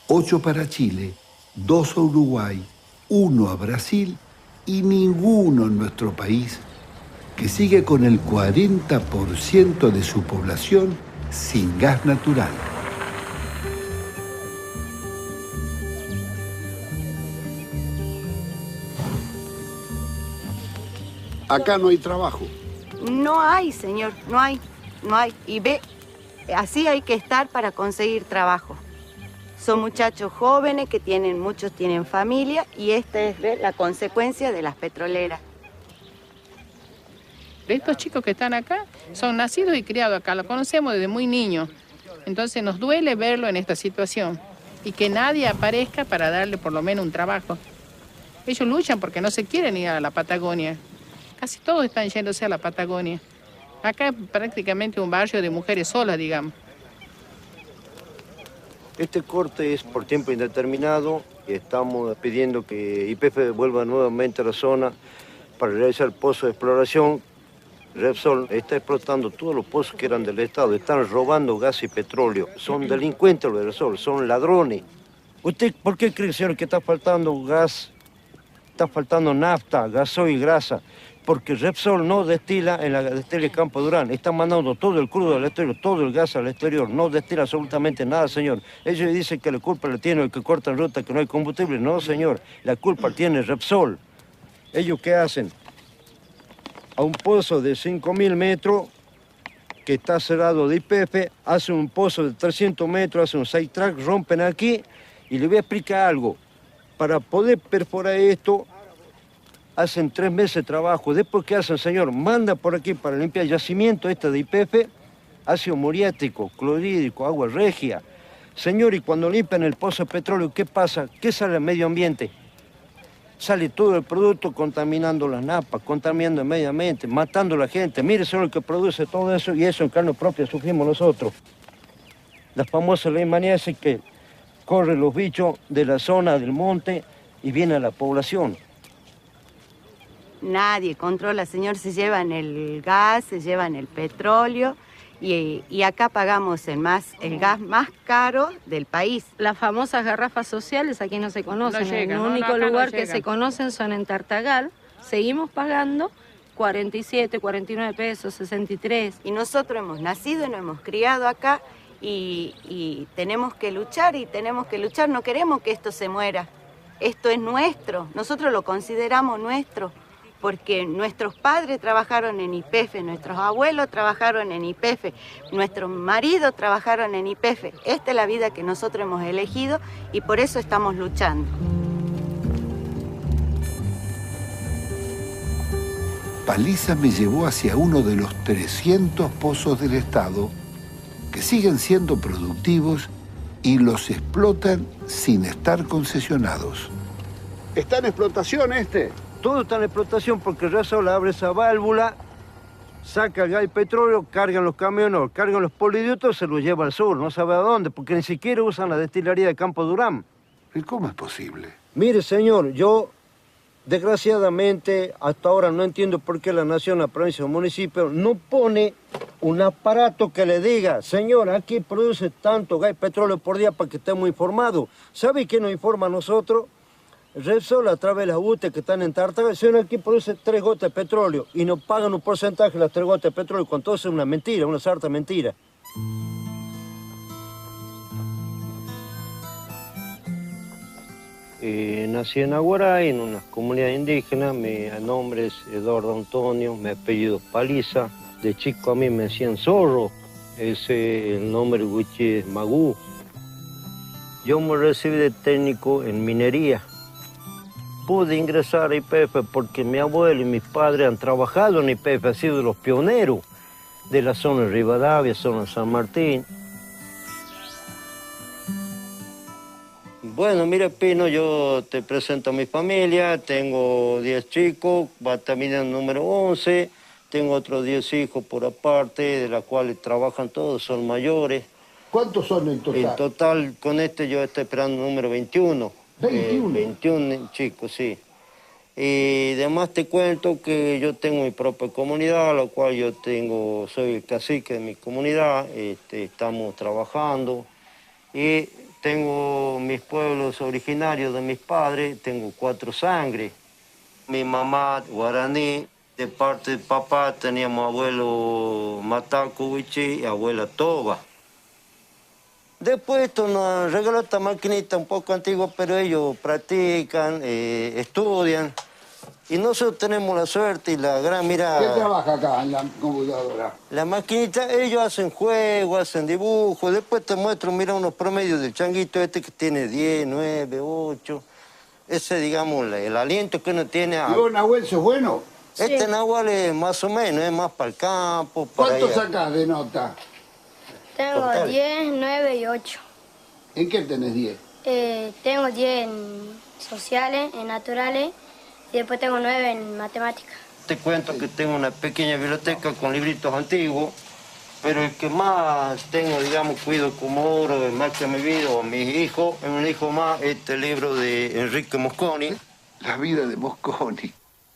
8 para Chile, 2 a Uruguay, 1 a Brasil y ninguno en nuestro país, que sigue con el 40% de su población sin gas natural. Acá no hay trabajo. No hay, señor, no hay. Y ve, así hay que estar para conseguir trabajo. Son muchachos jóvenes que muchos tienen familia y esta es la consecuencia de las petroleras. Estos chicos que están acá son nacidos y criados acá, lo conocemos desde muy niños. Entonces nos duele verlo en esta situación y que nadie aparezca para darle por lo menos un trabajo. Ellos luchan porque no se quieren ir a la Patagonia. Casi todos están yéndose a la Patagonia. Acá es prácticamente un barrio de mujeres solas, digamos. Este corte es por tiempo indeterminado y estamos pidiendo que YPF vuelva nuevamente a la zona para realizar pozos de exploración. Repsol está explotando todos los pozos que eran del Estado, están robando gas y petróleo. Son delincuentes los de Repsol, son ladrones. ¿Usted por qué cree, señor, que está faltando gas, está faltando nafta, gasoil y grasa? Porque Repsol no destila en la destilería Campo Durán. Están mandando todo el crudo al exterior, todo el gas al exterior. No destila absolutamente nada, señor. Ellos dicen que la culpa la tiene el que corta ruta, que no hay combustible. No, señor. La culpa tiene Repsol. ¿Ellos qué hacen? A un pozo de 5.000 metros que está cerrado de YPF, hacen un pozo de 300 metros, hacen un side track, rompen aquí y le voy a explicar algo. Para poder perforar esto, hacen 3 meses de trabajo. Después, ¿qué hacen, señor? Manda por aquí para limpiar el yacimiento de YPF, ácido muriático, clorhídrico, agua regia. Señor, y cuando limpian el pozo de petróleo, ¿qué pasa? ¿Qué sale al medio ambiente? Sale todo el producto contaminando las napas, contaminando el medio ambiente, matando a la gente. Mire, señor, el que produce todo eso, y eso en carne propia sufrimos nosotros. La famosa ley Manía dice que corren los bichos de la zona del monte y viene a la población. nadie controla, señor, se llevan el gas, se llevan el petróleo y acá pagamos el gas más caro del país. Las famosas garrafas sociales aquí no se conocen, No llegan, el único lugar que se conocen son en Tartagal, seguimos pagando 47, 49 pesos, 63. Y nosotros hemos nacido y nos hemos criado acá y tenemos que luchar no queremos que esto se muera. Esto es nuestro, nosotros lo consideramos nuestro, porque nuestros padres trabajaron en YPF, nuestros abuelos trabajaron en YPF, nuestros maridos trabajaron en YPF. Esta es la vida que nosotros hemos elegido y por eso estamos luchando. Paliza me llevó hacia uno de los 300 pozos del Estado que siguen siendo productivos y los explotan sin estar concesionados. ¿Está en explotación este? Todo está en explotación porque Repsol abre esa válvula, saca el gas y petróleo, cargan los camiones, cargan los poliductos, se los lleva al sur, no sabe a dónde, porque ni siquiera usan la destilería de Campo Durán. ¿Y cómo es posible? Mire, señor, yo desgraciadamente hasta ahora no entiendo por qué la nación, la provincia o el municipio no pone un aparato que le diga, señor, aquí produce tanto gas y petróleo por día para que estemos informados. ¿Sabe qué nos informa a nosotros? Repsol, a través de las UTE que están en Tartagal, señor, aquí produce 3 gotas de petróleo y nos pagan un porcentaje de las 3 gotas de petróleo, cuando todo es una mentira, una sarta mentira. Nací en Aguaray, en una comunidad indígena. Mi nombre es Eduardo Antonio, mi apellido es Paliza. De chico a mí me decían Zorro, ese el nombre wichi es Magú. Yo me recibí de técnico en minería. Pude ingresar a YPF porque mi abuelo y mis padres han trabajado en YPF, han sido los pioneros de la zona de Rivadavia, zona de San Martín. Bueno, mira, Pino, yo te presento a mi familia, tengo 10 chicos, va también el número 11, tengo otros 10 hijos por aparte, de los cuales trabajan todos, son mayores. ¿Cuántos son en total? En total, con este yo estoy esperando el número 21. 21. 21 chicos, sí. Y además te cuento que yo tengo mi propia comunidad, la cual yo soy el cacique de mi comunidad, estamos trabajando y tengo mis pueblos originarios de mis padres, tengo 4 sangres. Mi mamá guaraní, de parte de papá teníamos abuelo Mataco Wichi y abuela Toba. Después esto nos regaló esta maquinita un poco antigua, pero ellos practican, estudian. Y nosotros tenemos la suerte y la gran mirada. ¿Qué trabaja acá en la computadora? La maquinita, ellos hacen juegos, hacen dibujos. Después te muestro, mira, unos promedios del changuito este que tiene 10, 9, 8. Ese, digamos, el aliento que uno tiene. ¿Y vos, Nahuel, sos bueno? Este sí. Nahuel es más o menos, es más para el campo. ¿Cuánto sacás de nota? Tengo total. 10, 9 y 8. ¿En qué tenés 10? Tengo 10 en sociales, en naturales, y después tengo 9 en matemáticas. Te cuento que tengo una pequeña biblioteca con libritos antiguos, pero el que más tengo, digamos, cuido como oro, el más que mi vida, o mis hijos, es un hijo más, este libro de Enrique Mosconi. La vida de Mosconi.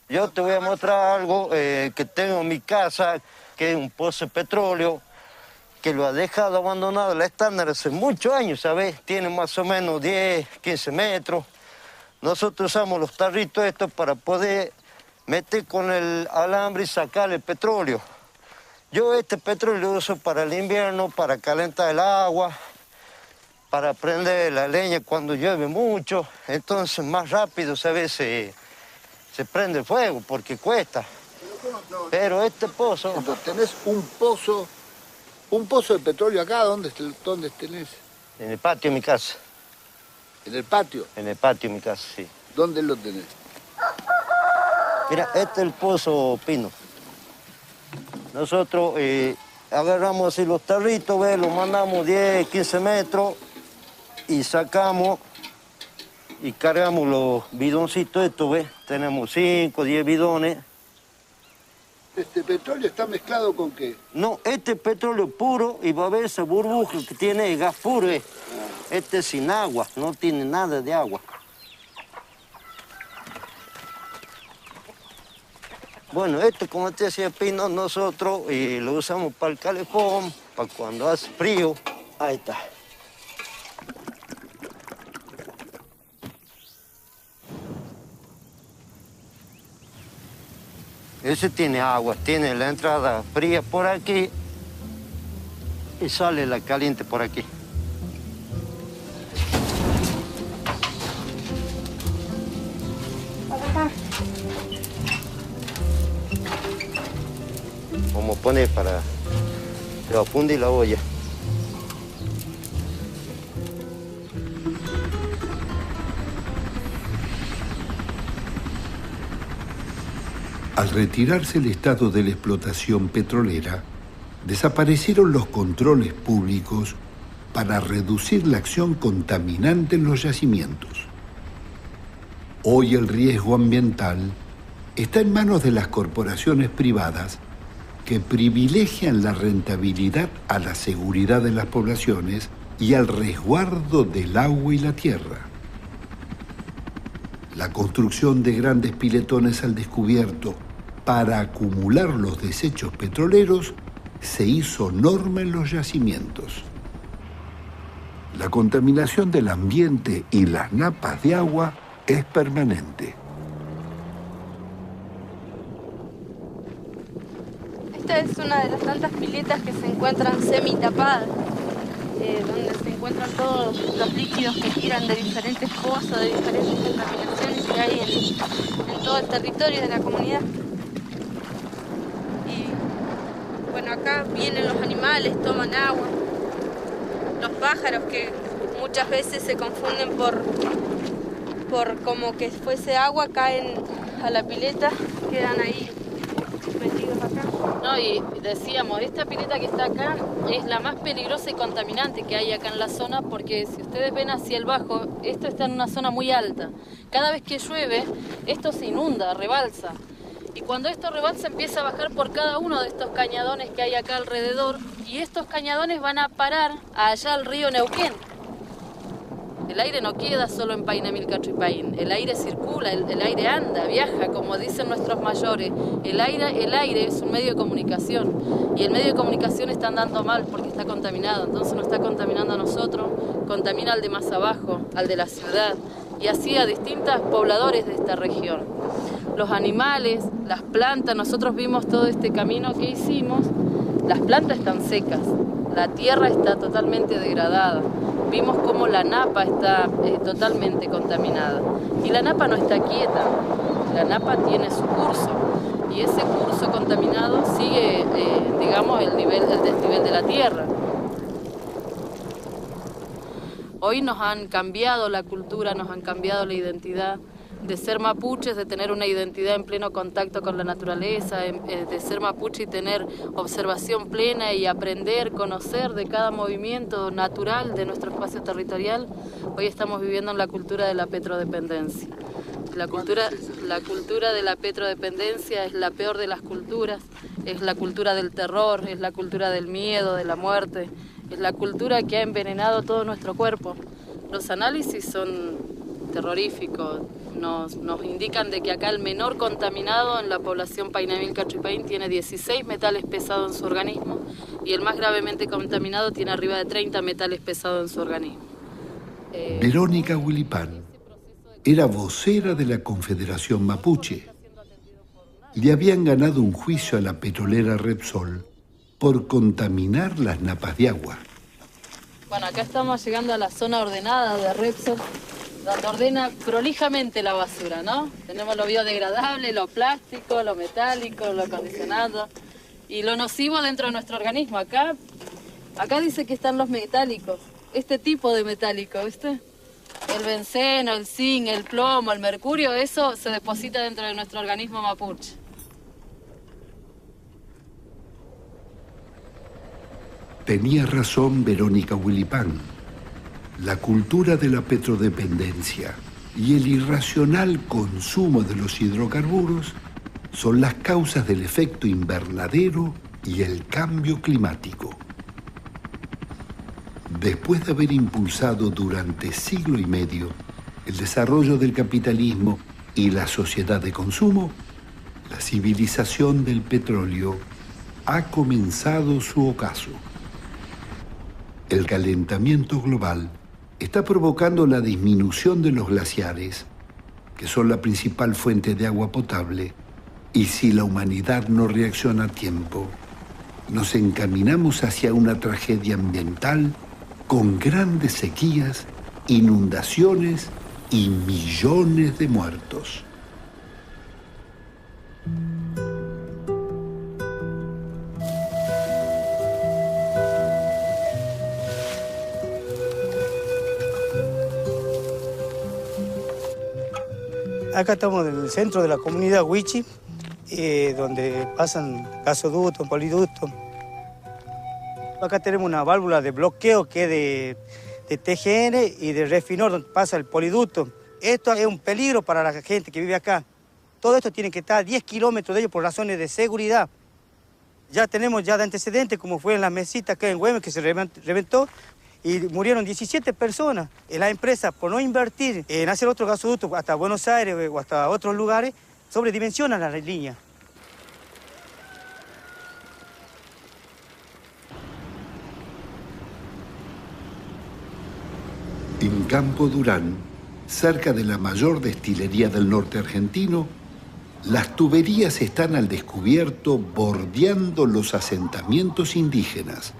Yo te voy a mostrar algo que tengo en mi casa, que es un pozo de petróleo, que lo ha dejado abandonado la estándar hace muchos años, ¿sabes? Tiene más o menos 10, 15 metros. Nosotros usamos los tarritos estos para poder meter con el alambre y sacar el petróleo. Yo este petróleo lo uso para el invierno, para calentar el agua, para prender la leña cuando llueve mucho. Entonces más rápido, ¿sabes? Se prende el fuego porque cuesta. Pero este pozo... Entonces, tenés un pozo de petróleo acá, ¿dónde tenés? En el patio de mi casa. ¿En el patio? En el patio de mi casa, sí. ¿Dónde lo tenés? Mira, este es el pozo Pino. Nosotros agarramos así los tarritos, ¿ves? Los mandamos 10, 15 metros y sacamos y cargamos los bidoncitos estos, ¿ves? Tenemos 5, 10 bidones. ¿Este petróleo está mezclado con qué? No, este petróleo puro y va a ver esa burbuja que tiene el gas puro. Este es sin agua, no tiene nada de agua. Bueno, esto, como te decía Pino, nosotros lo usamos para el calefón, para cuando hace frío. Ahí está. Ese tiene agua, tiene la entrada fría por aquí y sale la caliente por aquí. Vamos a poner para que va a fundir la olla. Al retirarse el Estado de la explotación petrolera, desaparecieron los controles públicos para reducir la acción contaminante en los yacimientos. Hoy el riesgo ambiental está en manos de las corporaciones privadas que privilegian la rentabilidad a la seguridad de las poblaciones y al resguardo del agua y la tierra. La construcción de grandes piletones al descubierto para acumular los desechos petroleros se hizo norma en los yacimientos. La contaminación del ambiente y las napas de agua es permanente. Esta es una de las tantas piletas que se encuentran semitapadas, donde se encuentran todos los líquidos que tiran de diferentes pozos, de diferentes contaminaciones que hay en todo el territorio de la comunidad. Y bueno, acá vienen los animales, toman agua, los pájaros que muchas veces se confunden por como que fuese agua, caen a la pileta, quedan ahí metidos acá. No, y decíamos, esta pileta que está acá es la más peligrosa y contaminante que hay acá en la zona, porque si ustedes ven hacia el bajo, esto está en una zona muy alta. Cada vez que llueve, esto se inunda, rebalsa. Y cuando esto rebalsa empieza a bajar por cada uno de estos cañadones que hay acá alrededor, y estos cañadones van a parar allá al río Neuquén. El aire no queda solo en Painamil, Cachuipaín, el aire circula, el aire anda, viaja, como dicen nuestros mayores. El aire es un medio de comunicación y el medio de comunicación está andando mal porque está contaminado, entonces nos está contaminando a nosotros, contamina al de más abajo, al de la ciudad y así a distintos pobladores de esta región. Los animales, las plantas, nosotros vimos todo este camino que hicimos, las plantas están secas, la tierra está totalmente degradada. Vimos cómo la napa está totalmente contaminada. Y la napa no está quieta, la napa tiene su curso. Y ese curso contaminado sigue, digamos, el desnivel de la tierra. Hoy nos han cambiado la cultura, nos han cambiado la identidad de ser mapuches, de tener una identidad en pleno contacto con la naturaleza, de ser mapuche y tener observación plena y aprender, conocer de cada movimiento natural de nuestro espacio territorial. Hoy estamos viviendo en la cultura de la petrodependencia. La cultura de la petrodependencia es la peor de las culturas, es la cultura del terror, es la cultura del miedo, de la muerte, es la cultura que ha envenenado todo nuestro cuerpo. Los análisis son terroríficos. Nos indican de que acá el menor contaminado en la población Painamil Cachuipaín tiene 16 metales pesados en su organismo y el más gravemente contaminado tiene arriba de 30 metales pesados en su organismo. Verónica Huilipán era vocera de la Confederación Mapuche. Le habían ganado un juicio a la petrolera Repsol por contaminar las napas de agua. Bueno, acá estamos llegando a la zona ordenada de Repsol, donde ordena prolijamente la basura, ¿no? Tenemos lo biodegradable, lo plástico, lo metálico, lo acondicionado y lo nocivo dentro de nuestro organismo. Acá dice que están los metálicos, este tipo de metálico, ¿viste? El benceno, el zinc, el plomo, el mercurio, eso se deposita dentro de nuestro organismo mapuche. Tenía razón Verónica Huilipán. La cultura de la petrodependencia y el irracional consumo de los hidrocarburos son las causas del efecto invernadero y el cambio climático. Después de haber impulsado durante siglo y medio el desarrollo del capitalismo y la sociedad de consumo, La civilización del petróleo ha comenzado su ocaso. El calentamiento global está provocando la disminución de los glaciares, que son la principal fuente de agua potable, y si la humanidad no reacciona a tiempo, nos encaminamos hacia una tragedia ambiental con grandes sequías, inundaciones y millones de muertos. Acá estamos en el centro de la comunidad Huichi, donde pasan gasoductos, poliductos. Acá tenemos una válvula de bloqueo que es de TGN y de Refinor, donde pasa el poliducto. Esto es un peligro para la gente que vive acá. Todo esto tiene que estar a 10 kilómetros de ellos por razones de seguridad. Ya tenemos ya de antecedentes, como fue en la mesita acá en Güemes, que se reventó, y murieron 17 personas. La empresa, por no invertir en hacer otro gasoducto hasta Buenos Aires o hasta otros lugares, sobredimensiona la línea. En Campo Durán, cerca de la mayor destilería del norte argentino, las tuberías están al descubierto bordeando los asentamientos indígenas.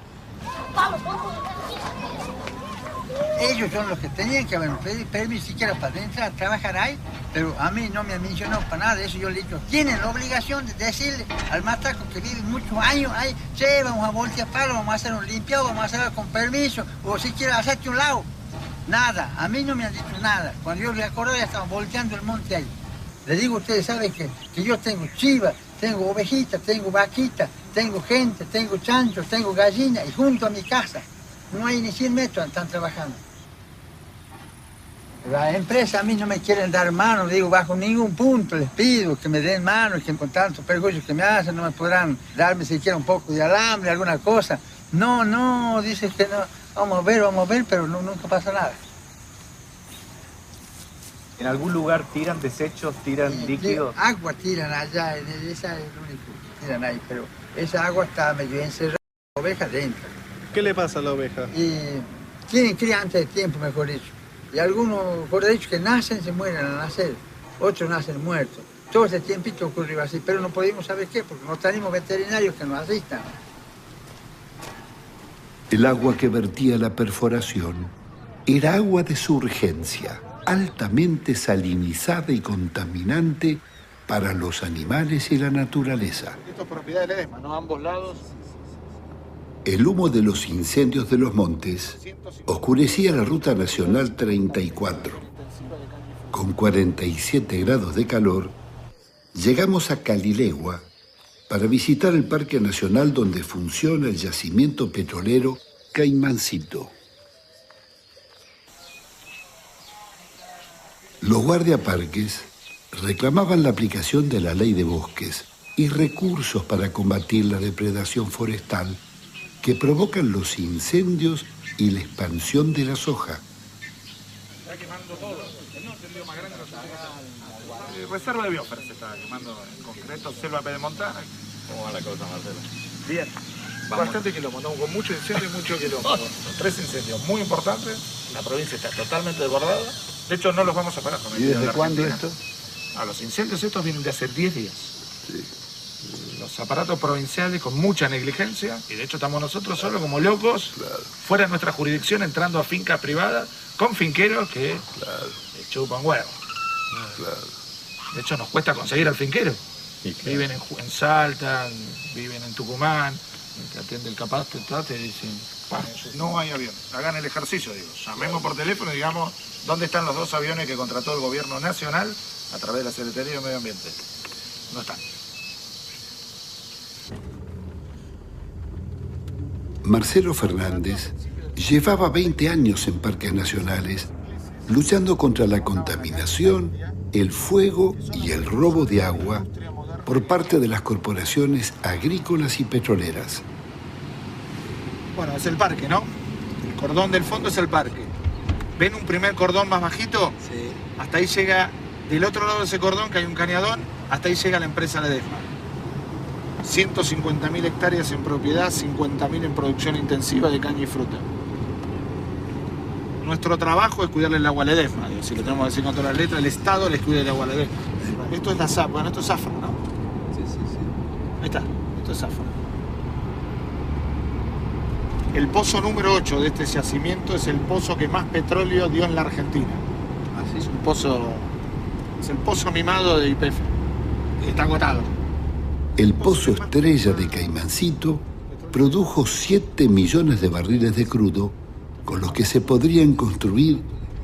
Ellos son los que tenían que haber pedido permiso siquiera para entrar a trabajar ahí, pero a mí no me han mencionado para nada de eso. Yo le he dicho, tienen la obligación de decirle al mataco que vive muchos años ahí, che, vamos a voltear palo, vamos a hacer un limpiado, vamos a hacerlo con permiso, o si quiere hacerte un lado. Nada, a mí no me han dicho nada. Cuando yo le acordé ya estaban volteando el monte ahí. Les digo, ustedes saben que yo tengo chivas, tengo ovejitas, tengo vaquitas, tengo gente, tengo chanchos, tengo gallinas, y junto a mi casa, no hay ni 100 metros, están trabajando. La empresa a mí no me quieren dar mano, digo, bajo ningún punto les pido que me den mano, y que con tantos perjuicios que me hacen no me podrán darme siquiera un poco de alambre, alguna cosa. No, dices que no, vamos a ver, pero nunca pasa nada. ¿En algún lugar tiran desechos, tiran líquidos? Agua tiran allá, esa es lo único que tiran ahí, pero esa agua está medio encerrada, la oveja dentro. ¿Qué le pasa a la oveja? Y tienen cría antes de tiempo, mejor dicho. Y algunos, mejor dicho, que nacen, se mueren al nacer. Otros nacen muertos. Todo ese tiempito ocurrió así, pero no podemos saber qué, porque no tenemos veterinarios que nos asistan. El agua que vertía la perforación era agua de surgencia, altamente salinizada y contaminante para los animales y la naturaleza. Esto es propiedad del EDESMA, ¿no? Ambos lados. El humo de los incendios de los montes oscurecía la ruta nacional 34. Con 47 grados de calor, llegamos a Calilegua para visitar el Parque Nacional donde funciona el yacimiento petrolero Caimancito. Los guardiaparques reclamaban la aplicación de la ley de bosques y recursos para combatir la depredación forestal que provocan los incendios y la expansión de la soja. Está quemando todo. Reserva de biosfera se está quemando en concreto, selva pedemontana. ¿Cómo va la cosa, Marcelo? Bien. Bastante quilombo, ¿no? Con mucho incendio y mucho quilombo. 3 incendios muy importantes. La provincia está totalmente desbordada. De hecho, no los vamos a parar. ¿Y desde cuándo esto? Los incendios estos vienen de hace 10 días. Sí. Los aparatos provinciales con mucha negligencia, y de hecho estamos nosotros solos como locos, fuera de nuestra jurisdicción, entrando a fincas privadas con finqueros que chupan huevo. De hecho nos cuesta conseguir al finquero. Viven en Salta, viven en Tucumán, te atiende el capaz, te dicen, no hay avión, hagan el ejercicio, digo, llamemos por teléfono y digamos dónde están los 2 aviones que contrató el gobierno nacional a través de la Secretaría de Medio Ambiente. No están. Marcelo Fernández llevaba 20 años en parques nacionales luchando contra la contaminación, el fuego y el robo de agua por parte de las corporaciones agrícolas y petroleras. Bueno, es el parque, ¿no? El cordón del fondo es el parque. ¿Ven un primer cordón más bajito? Sí. Hasta ahí llega, del otro lado de ese cordón, que hay un cañadón, Hasta ahí llega la empresa Ledesma. 150.000 hectáreas en propiedad, 50.000 en producción intensiva de caña y fruta. Nuestro trabajo es cuidarle el agua a Ledesma, si lo tenemos que decir con todas las letras, el Estado les cuida el agua a Ledesma. Esto es la zafra, bueno, esto es zafra, ¿no? Sí. Ahí está, esto es zafra. El pozo número 8 de este yacimiento es el pozo que más petróleo dio en la Argentina. Así es un pozo, es el pozo mimado de YPF. Está agotado. El pozo estrella de Caimancito produjo 7 millones de barriles de crudo, con los que se podrían construir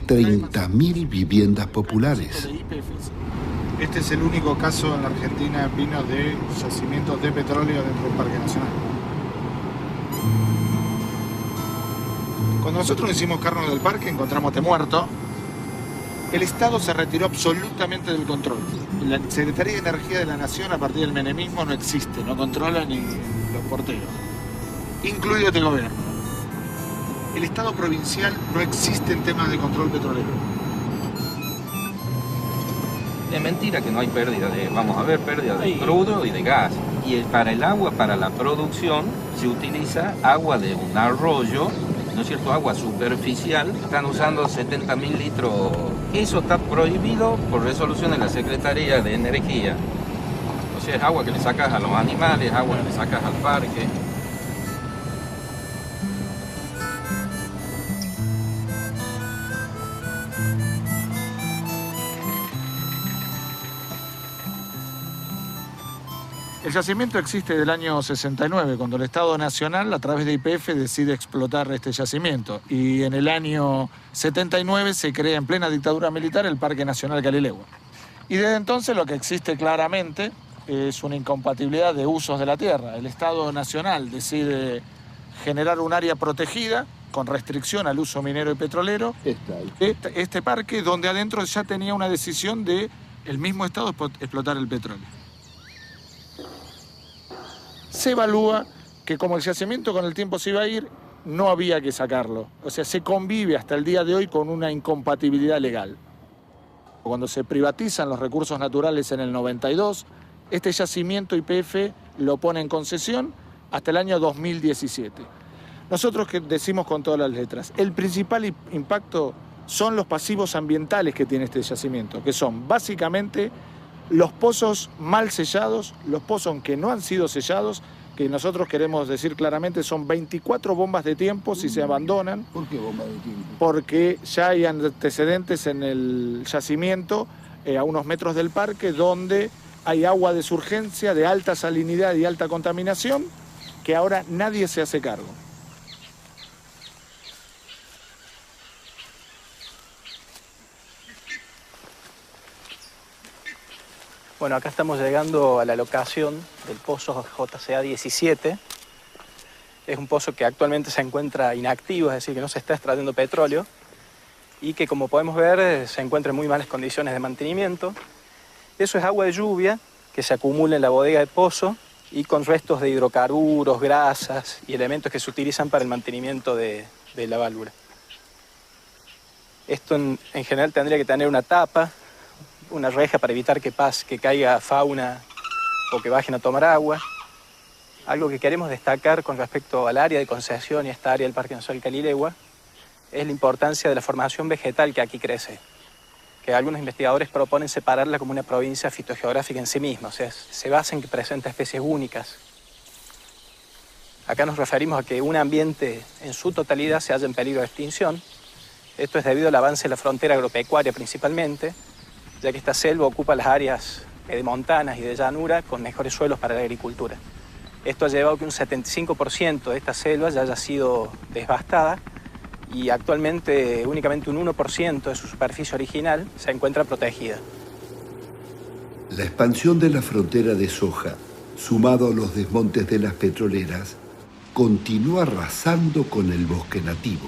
30.000 viviendas populares. Este es el único caso en la Argentina, Pino, de yacimientos de petróleo dentro del Parque Nacional. Cuando nosotros hicimos carne del parque, encontramos este muerto. El Estado se retiró absolutamente del control. La Secretaría de Energía de la Nación, a partir del menemismo, no existe, no controla ni los porteros, incluido este gobierno. El Estado provincial no existe en temas de control petrolero. Es mentira que no hay pérdida de, vamos a ver, pérdida de crudo y de gas. Y para el agua, para la producción, se utiliza agua de un arroyo, ¿no es cierto? Agua superficial. Están usando 70.000 litros. Eso está prohibido por resolución de la Secretaría de Energía. O sea, es agua que le sacas a los animales, agua que le sacas al parque. El yacimiento existe desde el año 69, cuando el Estado Nacional, a través de YPF, decide explotar este yacimiento. Y en el año 79 se crea, en plena dictadura militar, el Parque Nacional Calilegua. Y desde entonces lo que existe claramente es una incompatibilidad de usos de la tierra. El Estado Nacional decide generar un área protegida con restricción al uso minero y petrolero. Este parque, donde adentro ya tenía una decisión de el mismo Estado explotar el petróleo. Se evalúa que como el yacimiento con el tiempo se iba a ir, no había que sacarlo. O sea, se convive hasta el día de hoy con una incompatibilidad legal. Cuando se privatizan los recursos naturales en el 92, este yacimiento YPF lo pone en concesión hasta el año 2017. Nosotros que decimos con todas las letras, el principal impacto son los pasivos ambientales que tiene este yacimiento, que son básicamente los pozos mal sellados, los pozos que no han sido sellados, que nosotros queremos decir claramente son 24 bombas de tiempo si se abandonan. ¿Por qué bombas de tiempo? Porque ya hay antecedentes en el yacimiento, a unos metros del parque, donde hay agua de surgencia, de alta salinidad y alta contaminación, que ahora nadie se hace cargo. Bueno, acá estamos llegando a la locación del pozo JCA 17. Es un pozo que actualmente se encuentra inactivo, es decir, que no se está extrayendo petróleo y que, como podemos ver, se encuentra en muy malas condiciones de mantenimiento. Eso es agua de lluvia que se acumula en la bodega del pozo y con restos de hidrocarburos, grasas y elementos que se utilizan para el mantenimiento de la válvula. Esto en general tendría que tener una tapa, una reja para evitar que caiga fauna o que bajen a tomar agua. Algo que queremos destacar con respecto al área de concesión y esta área del Parque Nacional Calilegua es la importancia de la formación vegetal que aquí crece, que algunos investigadores proponen separarla como una provincia fitogeográfica en sí misma, o sea, se basa en que presenta especies únicas. Acá nos referimos a que un ambiente en su totalidad se halla en peligro de extinción. Esto es debido al avance de la frontera agropecuaria principalmente, ya que esta selva ocupa las áreas de montanas y de llanura con mejores suelos para la agricultura. Esto ha llevado a que un 75% de esta selva ya haya sido devastada y actualmente únicamente un 1% de su superficie original se encuentra protegida. La expansión de la frontera de soja, sumado a los desmontes de las petroleras, continúa arrasando con el bosque nativo.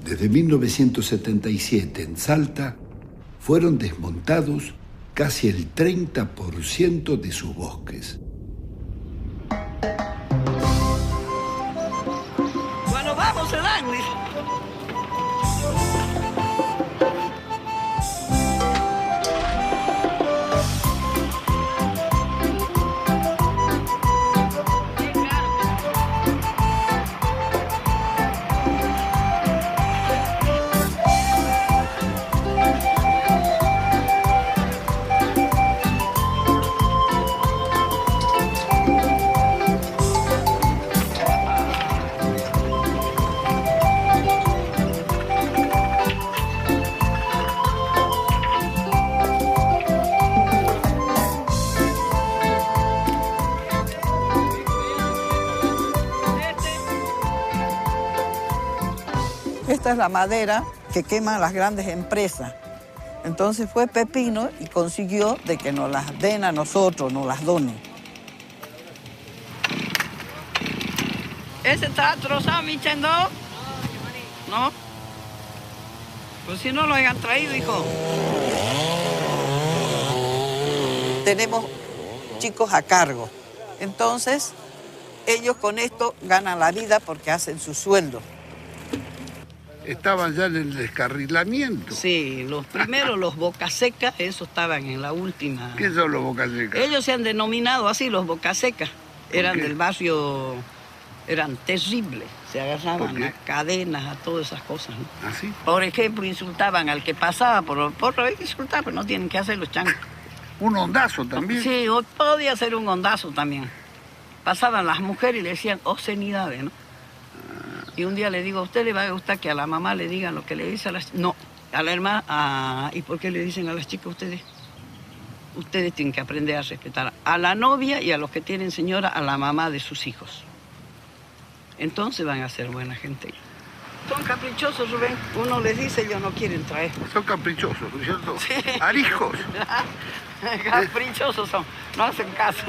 Desde 1977 en Salta fueron desmontados casi el 30% de sus bosques. Bueno, vamos, Edanis. Esta es la madera que queman las grandes empresas. Entonces fue Pepino y consiguió de que nos las den a nosotros, nos las donen. ¿Ese está trozado, Michendo? ¿No? Pues si no lo hayan traído, hijo. Tenemos chicos a cargo. Entonces, ellos con esto ganan la vida porque hacen su sueldo. Estaban ya en el descarrilamiento. Sí, los primeros, los Bocasecas, esos estaban en la última. ¿Qué son los Bocasecas? Ellos se han denominado así, los Bocasecas. Eran del barrio, eran terribles. Se agarraban a cadenas, a todas esas cosas, ¿no? ¿Ah, sí? Por ejemplo, insultaban al que pasaba por insultar, pero no tienen que hacer los changos. ¿Un hondazo también? Sí, podía ser un hondazo también. Pasaban las mujeres y le decían obscenidades, ¿no? Y un día le digo, ¿a usted le va a gustar que a la mamá le digan lo que le dice a las... No, a la hermana, ¿y por qué le dicen a las chicas ustedes? Ustedes tienen que aprender a respetar a la novia y a los que tienen señora, a la mamá de sus hijos. Entonces van a ser buena gente. Son caprichosos, Rubén. Uno les dice, ellos no quieren traer. Son caprichosos, ¿no es cierto? Sí. Arijos. Caprichosos son, no hacen caso.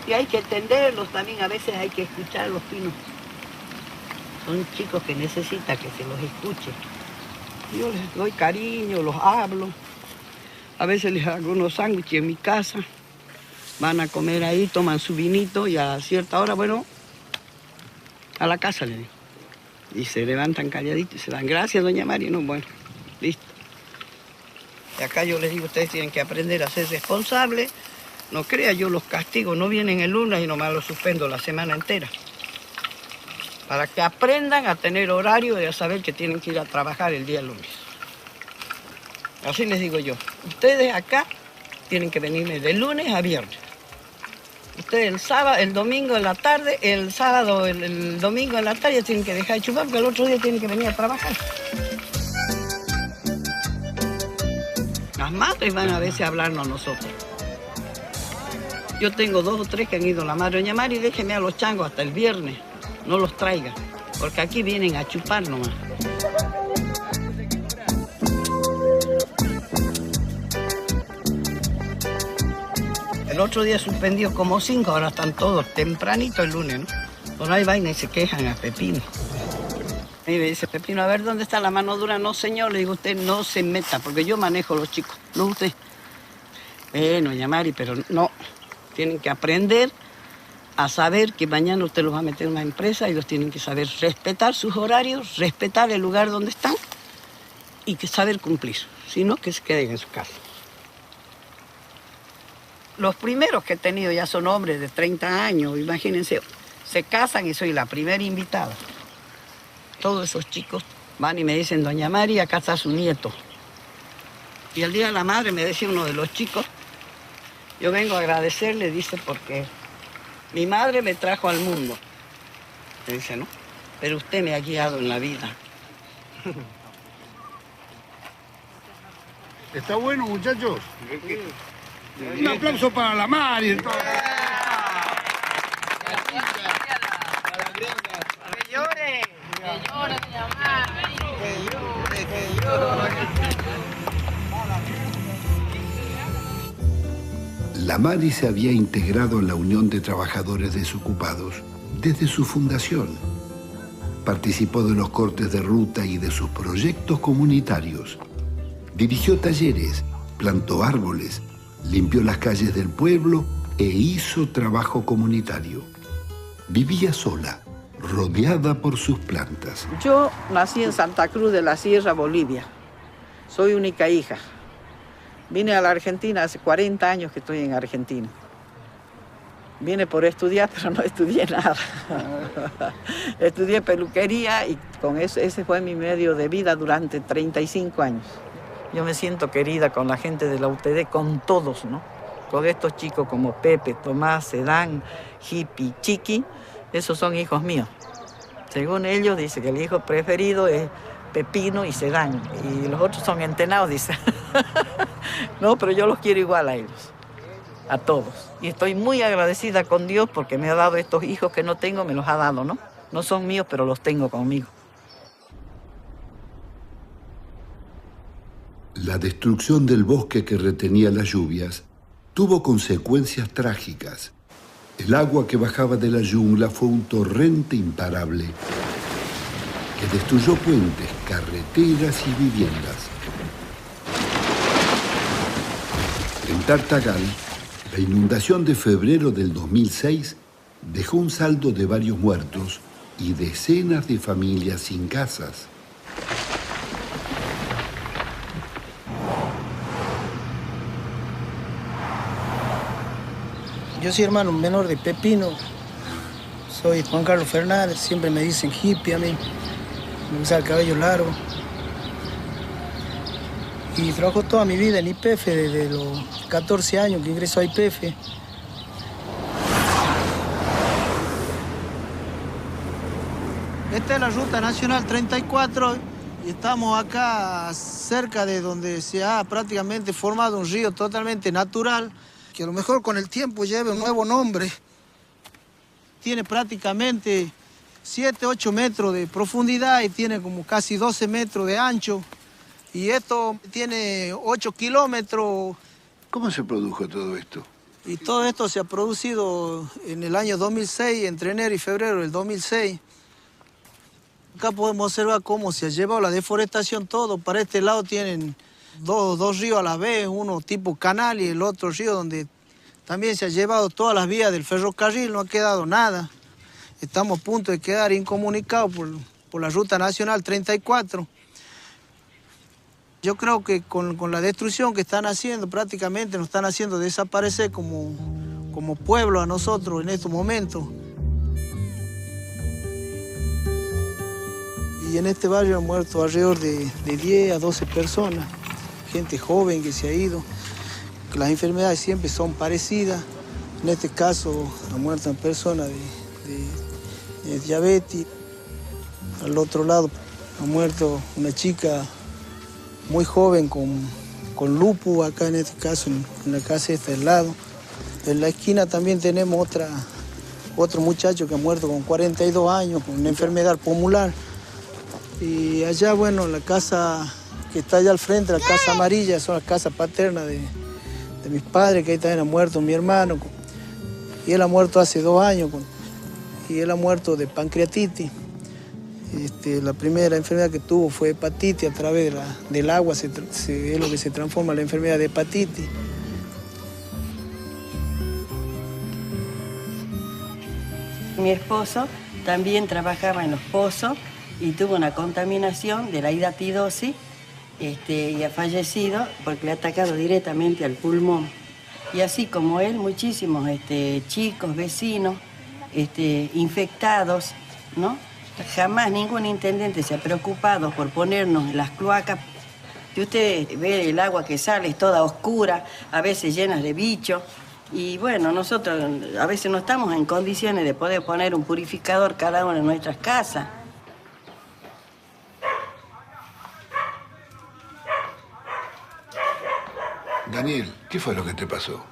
Y hay que entenderlos también, a veces hay que escuchar a los pinos. Son chicos que necesitan que se los escuche. Yo les doy cariño, los hablo. A veces les hago unos sándwiches en mi casa. Van a comer ahí, toman su vinito y a cierta hora, bueno, a la casa le digo. Y se levantan calladitos y se van. Gracias, doña María. No, bueno, listo. Y acá yo les digo, ustedes tienen que aprender a ser responsables. No crea, yo los castigo, no vienen el lunes y nomás los suspendo la semana entera. Para que aprendan a tener horario y a saber que tienen que ir a trabajar el día lunes. Así les digo yo. Ustedes acá tienen que venirme de lunes a viernes. Ustedes el sábado, el domingo en la tarde, el sábado, el domingo en la tarde tienen que dejar de chupar porque el otro día tienen que venir a trabajar. Las madres van a veces a hablarnos a nosotros. Yo tengo 2 o 3 que han ido a la madre. Doña Mari, déjeme a los changos hasta el viernes. No los traiga, porque aquí vienen a chupar nomás. El otro día suspendió como 5, ahora están todos tempranito el lunes, ¿no? Por ahí van y se quejan a Pepino. Y me dice Pepino, a ver, ¿dónde está la mano dura? No, señor, le digo, usted no se meta, porque yo manejo a los chicos, no usted. Bueno, doña Mari, pero no. Tienen que aprender a saber que mañana usted los va a meter en una empresa y ellos tienen que saber respetar sus horarios, respetar el lugar donde están y que saber cumplir, si no, que se queden en su casa. Los primeros que he tenido ya son hombres de 30 años, imagínense, se casan y soy la primera invitada. Todos esos chicos van y me dicen, doña María, acá está su nieto. Y el día de la madre me decía uno de los chicos, yo vengo a agradecerle, dice, porque mi madre me trajo al mundo. Me dice, ¿no? Pero usted me ha guiado en la vida. ¿Está bueno, muchachos? Un aplauso para la Mari, entonces. ¡Que llore! ¡Que llore, mi mamá! ¡Que llore! La Mari se había integrado en la Unión de Trabajadores Desocupados desde su fundación. Participó de los cortes de ruta y de sus proyectos comunitarios. Dirigió talleres, plantó árboles, limpió las calles del pueblo e hizo trabajo comunitario. Vivía sola, rodeada por sus plantas. Yo nací en Santa Cruz de la Sierra, Bolivia. Soy única hija. Vine a la Argentina hace 40 años que estoy en Argentina. Vine por estudiar, pero no estudié nada. Estudié peluquería y con eso, ese fue mi medio de vida durante 35 años. Yo me siento querida con la gente de la UTD, con todos, ¿no? Con estos chicos como Pepe, Tomás, Sedán, Hippie, Chiqui, esos son hijos míos. Según ellos, dice que el hijo preferido es Pepino y Sedán, y los otros son entenados, dice. No, pero yo los quiero igual a ellos, a todos. Y estoy muy agradecida con Dios porque me ha dado estos hijos que no tengo, me los ha dado, ¿no? No son míos, pero los tengo conmigo. La destrucción del bosque que retenía las lluvias tuvo consecuencias trágicas. El agua que bajaba de la jungla fue un torrente imparable que destruyó puentes, carreteras y viviendas. En Tartagal, la inundación de febrero del 2006 dejó un saldo de varios muertos y decenas de familias sin casas. Yo soy hermano menor de Pepino, soy Juan Carlos Fernández, siempre me dicen hippie a mí, me gusta el cabello largo. Y trabajo toda mi vida en YPF, desde los 14 años que ingreso a YPF. Esta es la Ruta Nacional 34 y estamos acá cerca de donde se ha prácticamente formado un río totalmente natural, que a lo mejor con el tiempo lleve un nuevo nombre. Tiene prácticamente 7, 8 metros de profundidad y tiene como casi 12 metros de ancho. Y esto tiene 8 kilómetros. ¿Cómo se produjo todo esto? Y todo esto se ha producido en el año 2006, entre enero y febrero del 2006. Acá podemos observar cómo se ha llevado la deforestación todo. Para este lado tienen dos ríos a la vez, uno tipo canal y el otro río donde también se ha llevado todas las vías del ferrocarril, no ha quedado nada. Estamos a punto de quedar incomunicados por la Ruta Nacional 34. Yo creo que con la destrucción que están haciendo, prácticamente nos están haciendo desaparecer como pueblo a nosotros en estos momentos. Y en este barrio han muerto alrededor de 10 a 12 personas, gente joven que se ha ido. Las enfermedades siempre son parecidas. En este caso ha muerto una persona de diabetes. Al otro lado ha muerto una chica muy joven con lupus, acá en este caso en la casa esta del lado. En la esquina también tenemos otro muchacho que ha muerto con 42 años, con una enfermedad pulmonar. Y allá, bueno, la casa que está allá al frente, la casa amarilla, son las casas paternas de mis padres, que ahí también ha muerto mi hermano. Y él ha muerto hace 2 años, y él ha muerto de pancreatitis. La primera enfermedad que tuvo fue hepatitis, a través del agua es lo que se transforma la enfermedad de hepatitis. Mi esposo también trabajaba en los pozos y tuvo una contaminación de la hidatidosis y ha fallecido porque le ha atacado directamente al pulmón. Y así como él, muchísimos chicos, vecinos, infectados, ¿no? Jamás ningún intendente se ha preocupado por ponernos las cloacas. Si usted ve el agua que sale, es toda oscura, a veces llena de bichos. Y bueno, nosotros a veces no estamos en condiciones de poder poner un purificador cada uno en nuestras casas. Daniel, ¿qué fue lo que te pasó?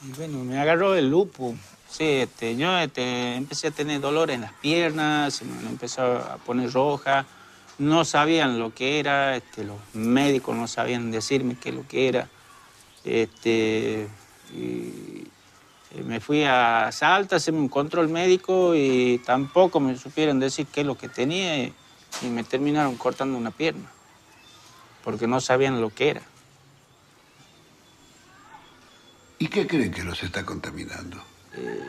Y bueno, me agarró el lupus. Sí, yo empecé a tener dolor en las piernas, se me empezó a poner roja. No sabían lo que era, los médicos no sabían decirme qué es lo que era. Y me fui a Salta a hacerme un control médico y tampoco me supieron decir qué es lo que tenía y me terminaron cortando una pierna, porque no sabían lo que era. ¿Y qué creen que los está contaminando?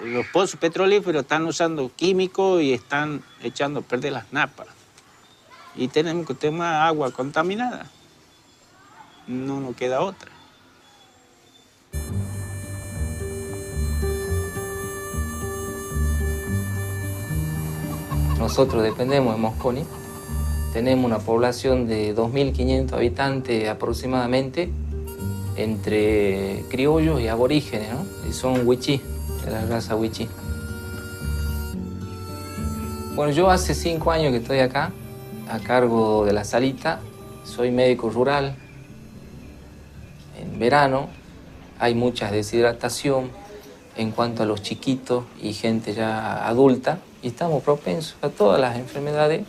Los pozos petrolíferos están usando químicos y están echando a perder las napas. Y tenemos que tomar agua contaminada. No nos queda otra. Nosotros dependemos de Mosconi. Tenemos una población de 2.500 habitantes aproximadamente, entre criollos y aborígenes, ¿no? Y son wichí, de la raza wichí. Bueno, yo hace 5 años que estoy acá, a cargo de la salita. Soy médico rural. En verano hay mucha deshidratación en cuanto a los chiquitos y gente ya adulta. Y estamos propensos a todas las enfermedades,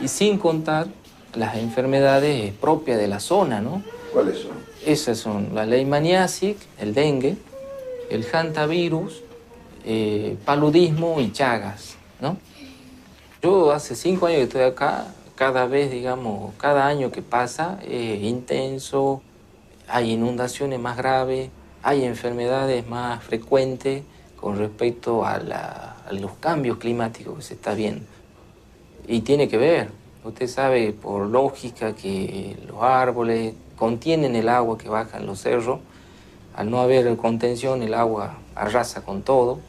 y sin contar las enfermedades propias de la zona, ¿no? ¿Cuáles son? Esas son la leishmaniasis, el dengue, el hantavirus, paludismo y Chagas, ¿no? Yo hace 5 años que estoy acá, cada vez, digamos, cada año que pasa es intenso, hay inundaciones más graves, hay enfermedades más frecuentes con respecto a los cambios climáticos que se está viendo. Y tiene que ver, usted sabe por lógica que los árboles contienen el agua que baja en los cerros. Al no haber contención, el agua arrasa con todo,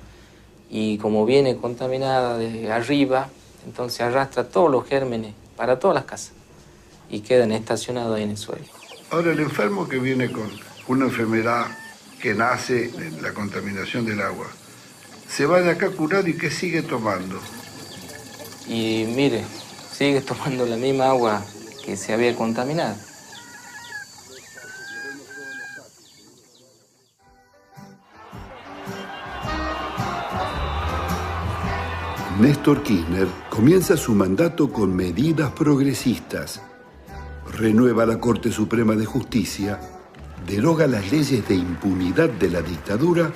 y como viene contaminada de arriba, entonces arrastra todos los gérmenes para todas las casas y quedan estacionados ahí en el suelo. Ahora, el enfermo que viene con una enfermedad que nace en la contaminación del agua, se va de acá curado, y ¿qué sigue tomando? Y mire, sigue tomando la misma agua que se había contaminado. Néstor Kirchner comienza su mandato con medidas progresistas. Renueva la Corte Suprema de Justicia, deroga las leyes de impunidad de la dictadura,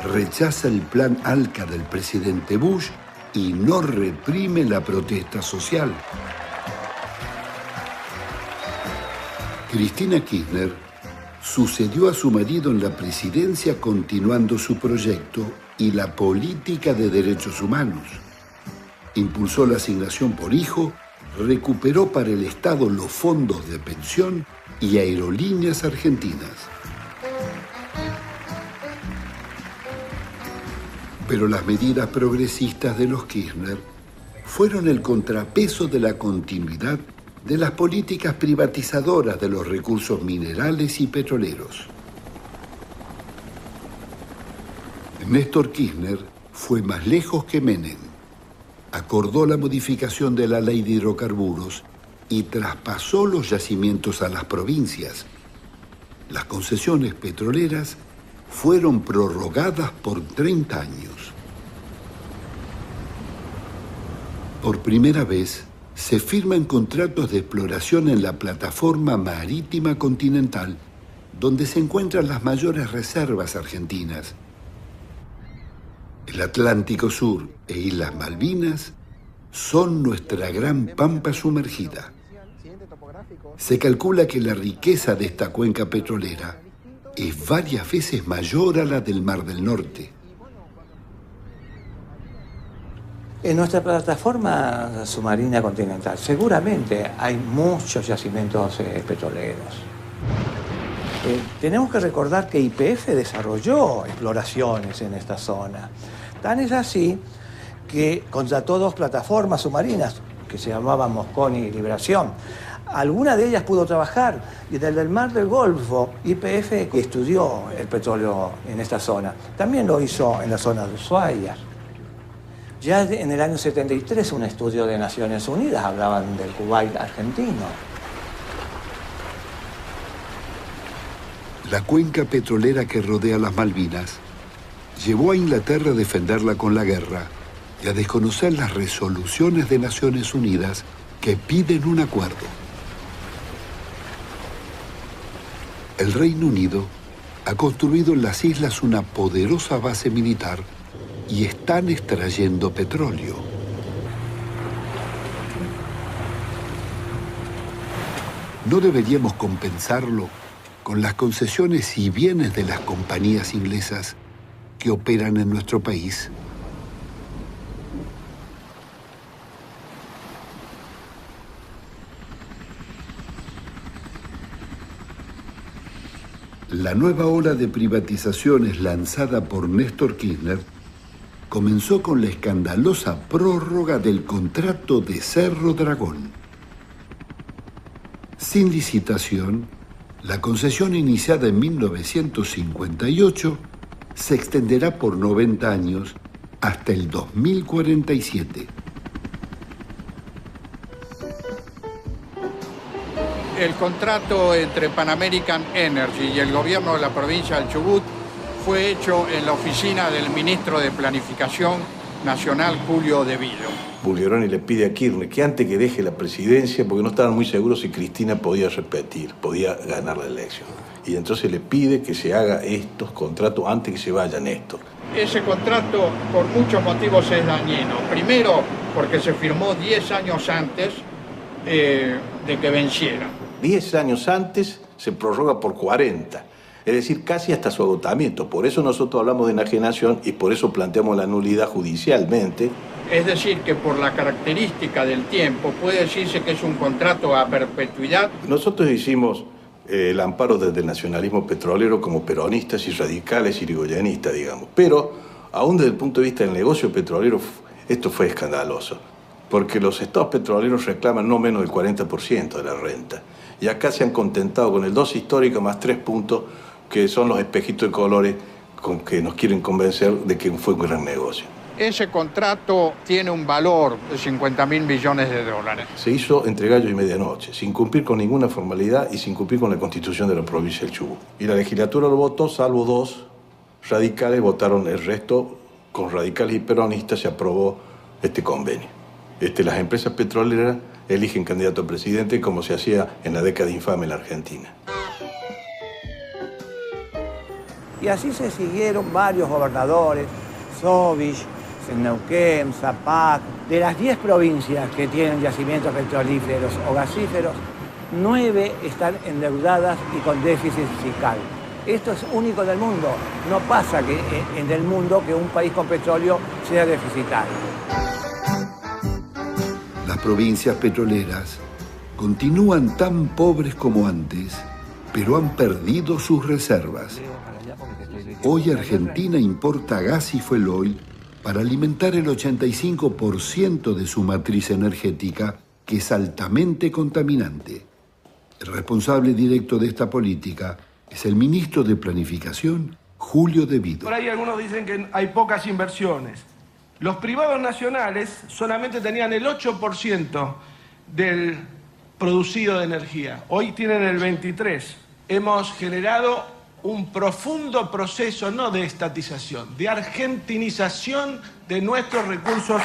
rechaza el plan ALCA del presidente Bush y no reprime la protesta social. Cristina Kirchner sucedió a su marido en la presidencia, continuando su proyecto y la política de derechos humanos. Impulsó la asignación por hijo, recuperó para el Estado los fondos de pensión y aerolíneas argentinas. Pero las medidas progresistas de los Kirchner fueron el contrapeso de la continuidad de las políticas privatizadoras de los recursos minerales y petroleros. Néstor Kirchner fue más lejos que Menem. Acordó la modificación de la ley de hidrocarburos y traspasó los yacimientos a las provincias. Las concesiones petroleras fueron prorrogadas por 30 años. Por primera vez, se firman contratos de exploración en la plataforma marítima continental, donde se encuentran las mayores reservas argentinas. El Atlántico Sur e Islas Malvinas son nuestra gran pampa sumergida. Se calcula que la riqueza de esta cuenca petrolera es varias veces mayor a la del Mar del Norte. En nuestra plataforma submarina continental seguramente hay muchos yacimientos petroleros. Tenemos que recordar que YPF desarrolló exploraciones en esta zona. Tan es así que contrató 2 plataformas submarinas que se llamaban Mosconi y Liberación. Alguna de ellas pudo trabajar, y desde el Mar del Golfo, YPF estudió el petróleo en esta zona. También lo hizo en la zona de Ushuaia. Ya en el año 73, un estudio de Naciones Unidas hablaban del Kuwait argentino. La cuenca petrolera que rodea las Malvinas llevó a Inglaterra a defenderla con la guerra y a desconocer las resoluciones de Naciones Unidas que piden un acuerdo. El Reino Unido ha construido en las islas una poderosa base militar y están extrayendo petróleo. ¿No deberíamos compensarlo con las concesiones y bienes de las compañías inglesas que operan en nuestro país? La nueva ola de privatizaciones lanzada por Néstor Kirchner comenzó con la escandalosa prórroga del contrato de Cerro Dragón. Sin licitación, la concesión iniciada en 1958 se extenderá por 90 años hasta el 2047. El contrato entre Pan American Energy y el gobierno de la provincia del Chubut fue hecho en la oficina del ministro de Planificación Nacional, Julio De Vilo. Bulgeroni le pide a Kirchner que antes que deje la presidencia, porque no estaban muy seguros si Cristina podía repetir, podía ganar la elección. Y entonces le pide que se haga estos contratos antes que se vaya Néstor. Ese contrato por muchos motivos es dañino. Primero, porque se firmó 10 años antes de que venciera. 10 años antes se prorroga por 40, es decir, casi hasta su agotamiento. Por eso nosotros hablamos de enajenación y por eso planteamos la nulidad judicialmente. Es decir, que por la característica del tiempo puede decirse que es un contrato a perpetuidad. Nosotros hicimos el amparo desde el nacionalismo petrolero como peronistas y radicales y irigoyenistas, digamos. Pero, aún desde el punto de vista del negocio petrolero, esto fue escandaloso. Porque los estados petroleros reclaman no menos del 40% de la renta. Y acá se han contentado con el 2 histórico más 3 puntos, que son los espejitos de colores con que nos quieren convencer de que fue un gran negocio. Ese contrato tiene un valor de 50.000 millones de dólares. Se hizo entre gallo y medianoche, sin cumplir con ninguna formalidad y sin cumplir con la Constitución de la provincia del Chubut. Y la legislatura lo votó, salvo 2 radicales, votaron el resto. Con radicales y peronistas se aprobó este convenio. Las empresas petroleras eligen candidato a presidente como se hacía en la década infame en la Argentina. Y así se siguieron varios gobernadores, Sovich, Neuquén, Zapac. De las 10 provincias que tienen yacimientos petrolíferos o gasíferos, 9 están endeudadas y con déficit fiscal. Esto es único del mundo. No pasa que en el mundo que un país con petróleo sea deficitario. Las provincias petroleras continúan tan pobres como antes, pero han perdido sus reservas. Hoy Argentina importa gas y fuel oil para alimentar el 85% de su matriz energética, que es altamente contaminante. El responsable directo de esta política es el ministro de Planificación, Julio De Vilo. Por ahí algunos dicen que hay pocas inversiones. Los privados nacionales solamente tenían el 8% del producido de energía. Hoy tienen el 23%. Hemos generado un profundo proceso, no de estatización, de argentinización de nuestros recursos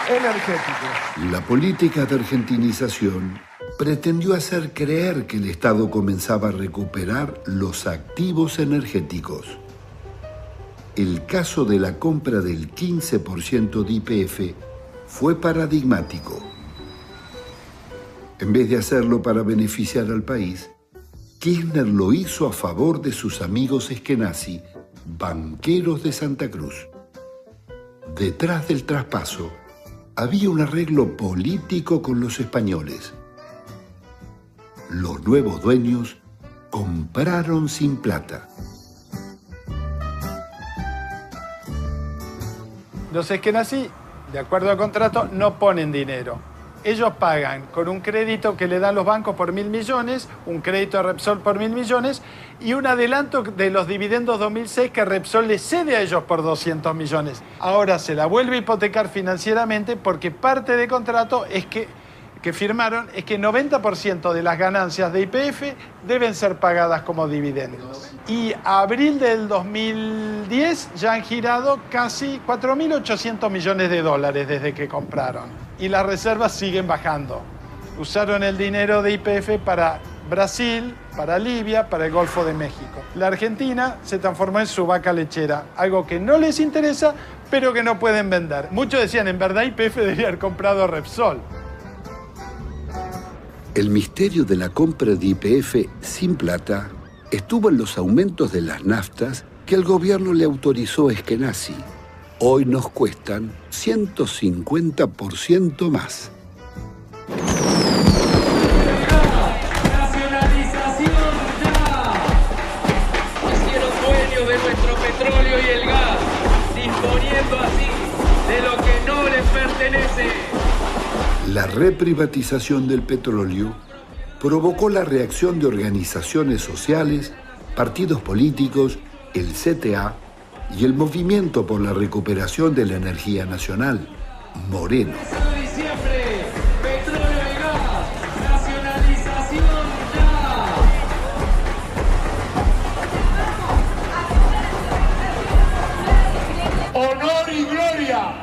energéticos. La política de argentinización pretendió hacer creer que el Estado comenzaba a recuperar los activos energéticos. El caso de la compra del 15% de YPF fue paradigmático. En vez de hacerlo para beneficiar al país, Kirchner lo hizo a favor de sus amigos eskenazi, banqueros de Santa Cruz. Detrás del traspaso había un arreglo político con los españoles. Los nuevos dueños compraron sin plata. Los eskenazi, de acuerdo al contrato, no ponen dinero. Ellos pagan con un crédito que le dan los bancos por 1.000 millones, un crédito a Repsol por 1.000 millones y un adelanto de los dividendos 2006 que Repsol le cede a ellos por 200 millones. Ahora se la vuelve a hipotecar financieramente porque parte del contrato es que firmaron es que 90% de las ganancias de YPF deben ser pagadas como dividendos. Y a abril del 2010 ya han girado casi 4.800 millones de dólares desde que compraron. Y las reservas siguen bajando. Usaron el dinero de YPF para Brasil, para Libia, para el Golfo de México. la Argentina se transformó en su vaca lechera, algo que no les interesa, pero que no pueden vender. Muchos decían, en verdad YPF debería haber comprado Repsol. El misterio de la compra de YPF sin plata estuvo en los aumentos de las naftas que el gobierno le autorizó a Eskenazi. Hoy nos cuestan 150% más. De nuestro petróleo y el gas, disponiendo así de lo que no les pertenece. La reprivatización del petróleo provocó la reacción de organizaciones sociales, partidos políticos, el CTA y el Movimiento por la Recuperación de la Energía Nacional, Moreno. Diciembre, petróleo y gas, nacionalización ya. Honor y gloria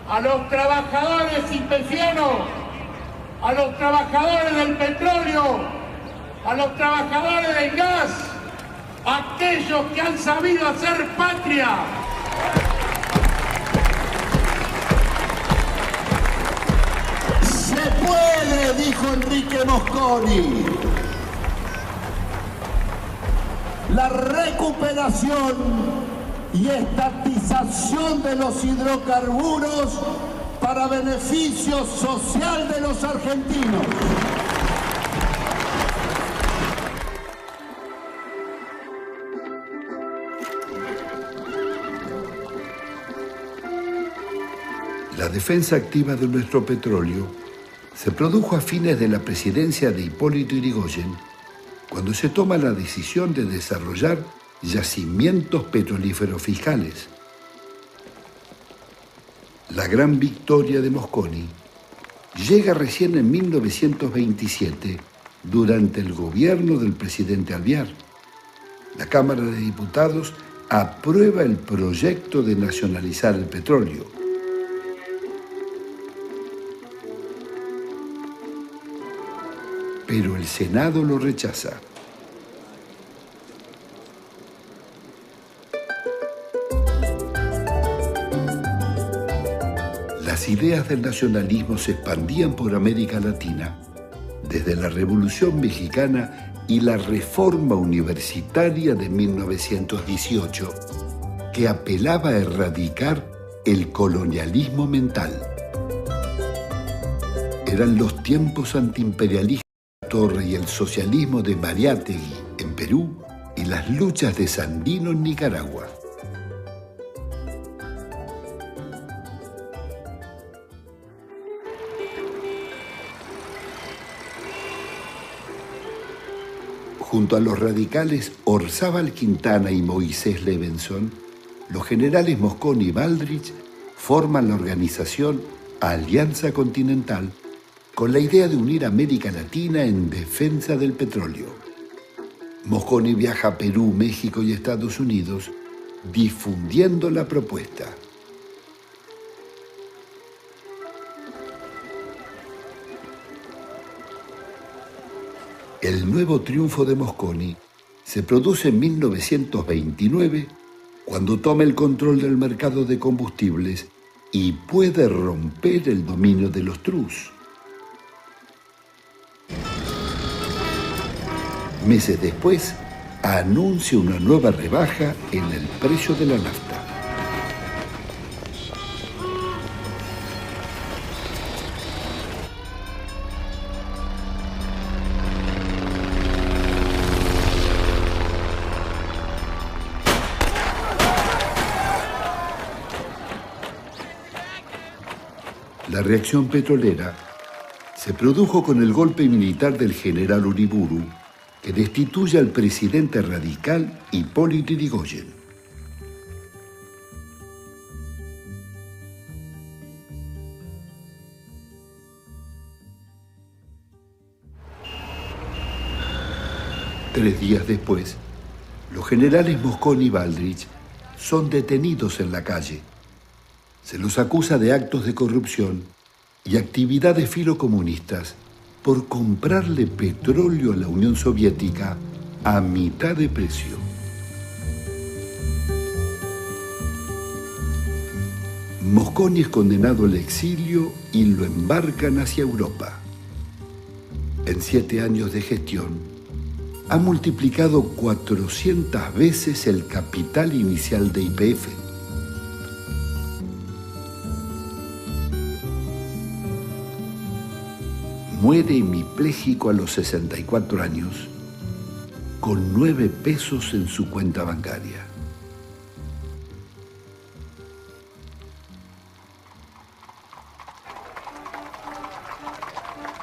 a los trabajadores YPFianos, a los trabajadores del petróleo, a los trabajadores del gas, aquellos que han sabido hacer patria. Se puede, dijo Enrique Mosconi. La recuperación y estatización de los hidrocarburos para beneficio social de los argentinos. La defensa activa de nuestro petróleo se produjo a fines de la presidencia de Hipólito Yrigoyen, cuando se toma la decisión de desarrollar yacimientos petrolíferos fiscales. La gran victoria de Mosconi llega recién en 1927, durante el gobierno del presidente Alvear. La Cámara de Diputados aprueba el proyecto de nacionalizar el petróleo. Pero el Senado lo rechaza. Las ideas del nacionalismo se expandían por América Latina desde la Revolución Mexicana y la Reforma Universitaria de 1918, que apelaba a erradicar el colonialismo mental. Eran los tiempos antiimperialistas de la Torre y el socialismo de Mariátegui en Perú y las luchas de Sandino en Nicaragua. Junto a los radicales Orzábal Quintana y Moisés Levenson, los generales Mosconi y Baldrich forman la organización Alianza Continental con la idea de unir América Latina en defensa del petróleo. Mosconi viaja a Perú, México y Estados Unidos difundiendo la propuesta. El nuevo triunfo de Mosconi se produce en 1929, cuando toma el control del mercado de combustibles y puede romper el dominio de los trus. Meses después, anuncia una nueva rebaja en el precio de la nafta. La reacción petrolera se produjo con el golpe militar del general Uriburu, que destituye al presidente radical Hipólito Yrigoyen. Tres días después, los generales Mosconi y Baldrich son detenidos en la calle. Se los acusa de actos de corrupción y actividades filocomunistas por comprarle petróleo a la Unión Soviética a mitad de precio. Mosconi es condenado al exilio y lo embarcan hacia Europa. En 7 años de gestión, ha multiplicado 400 veces el capital inicial de YPF. Muere hemipléjico a los 64 años, con 9 pesos en su cuenta bancaria.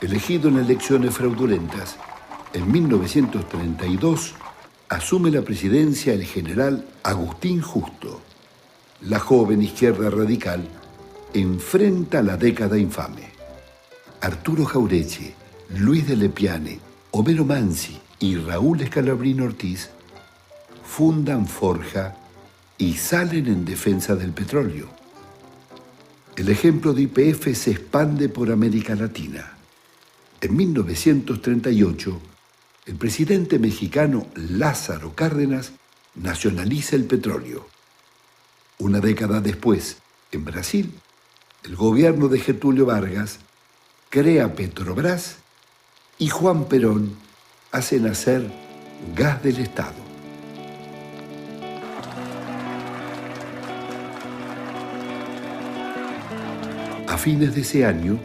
Elegido en elecciones fraudulentas, en 1932 asume la presidencia el general Agustín Justo. La joven izquierda radical enfrenta la década infame. Arturo Jauretche, Luis de Lepiane, Homero Mansi y Raúl Escalabrino Ortiz fundan Forja y salen en defensa del petróleo. El ejemplo de YPF se expande por América Latina. En 1938, el presidente mexicano Lázaro Cárdenas nacionaliza el petróleo. Una década después, en Brasil, el gobierno de Getúlio Vargas crea Petrobras y Juan Perón hace nacer Gas del Estado. A fines de ese año,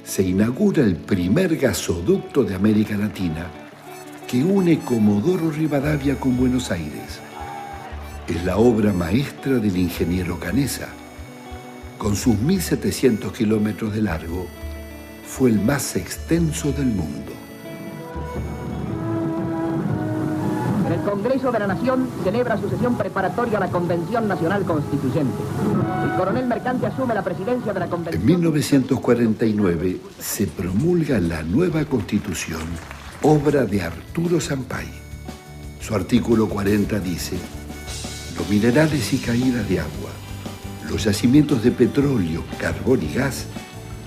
se inaugura el primer gasoducto de América Latina que une Comodoro Rivadavia con Buenos Aires. Es la obra maestra del ingeniero Canessa. Con sus 1.700 kilómetros de largo, fue el más extenso del mundo. El Congreso de la Nación celebra su sesión preparatoria a la Convención Nacional Constituyente. El coronel Mercante asume la presidencia de la Convención. En 1949 se promulga la nueva Constitución, obra de Arturo Sampay. Su artículo 40 dice: los minerales y caídas de agua, los yacimientos de petróleo, carbón y gas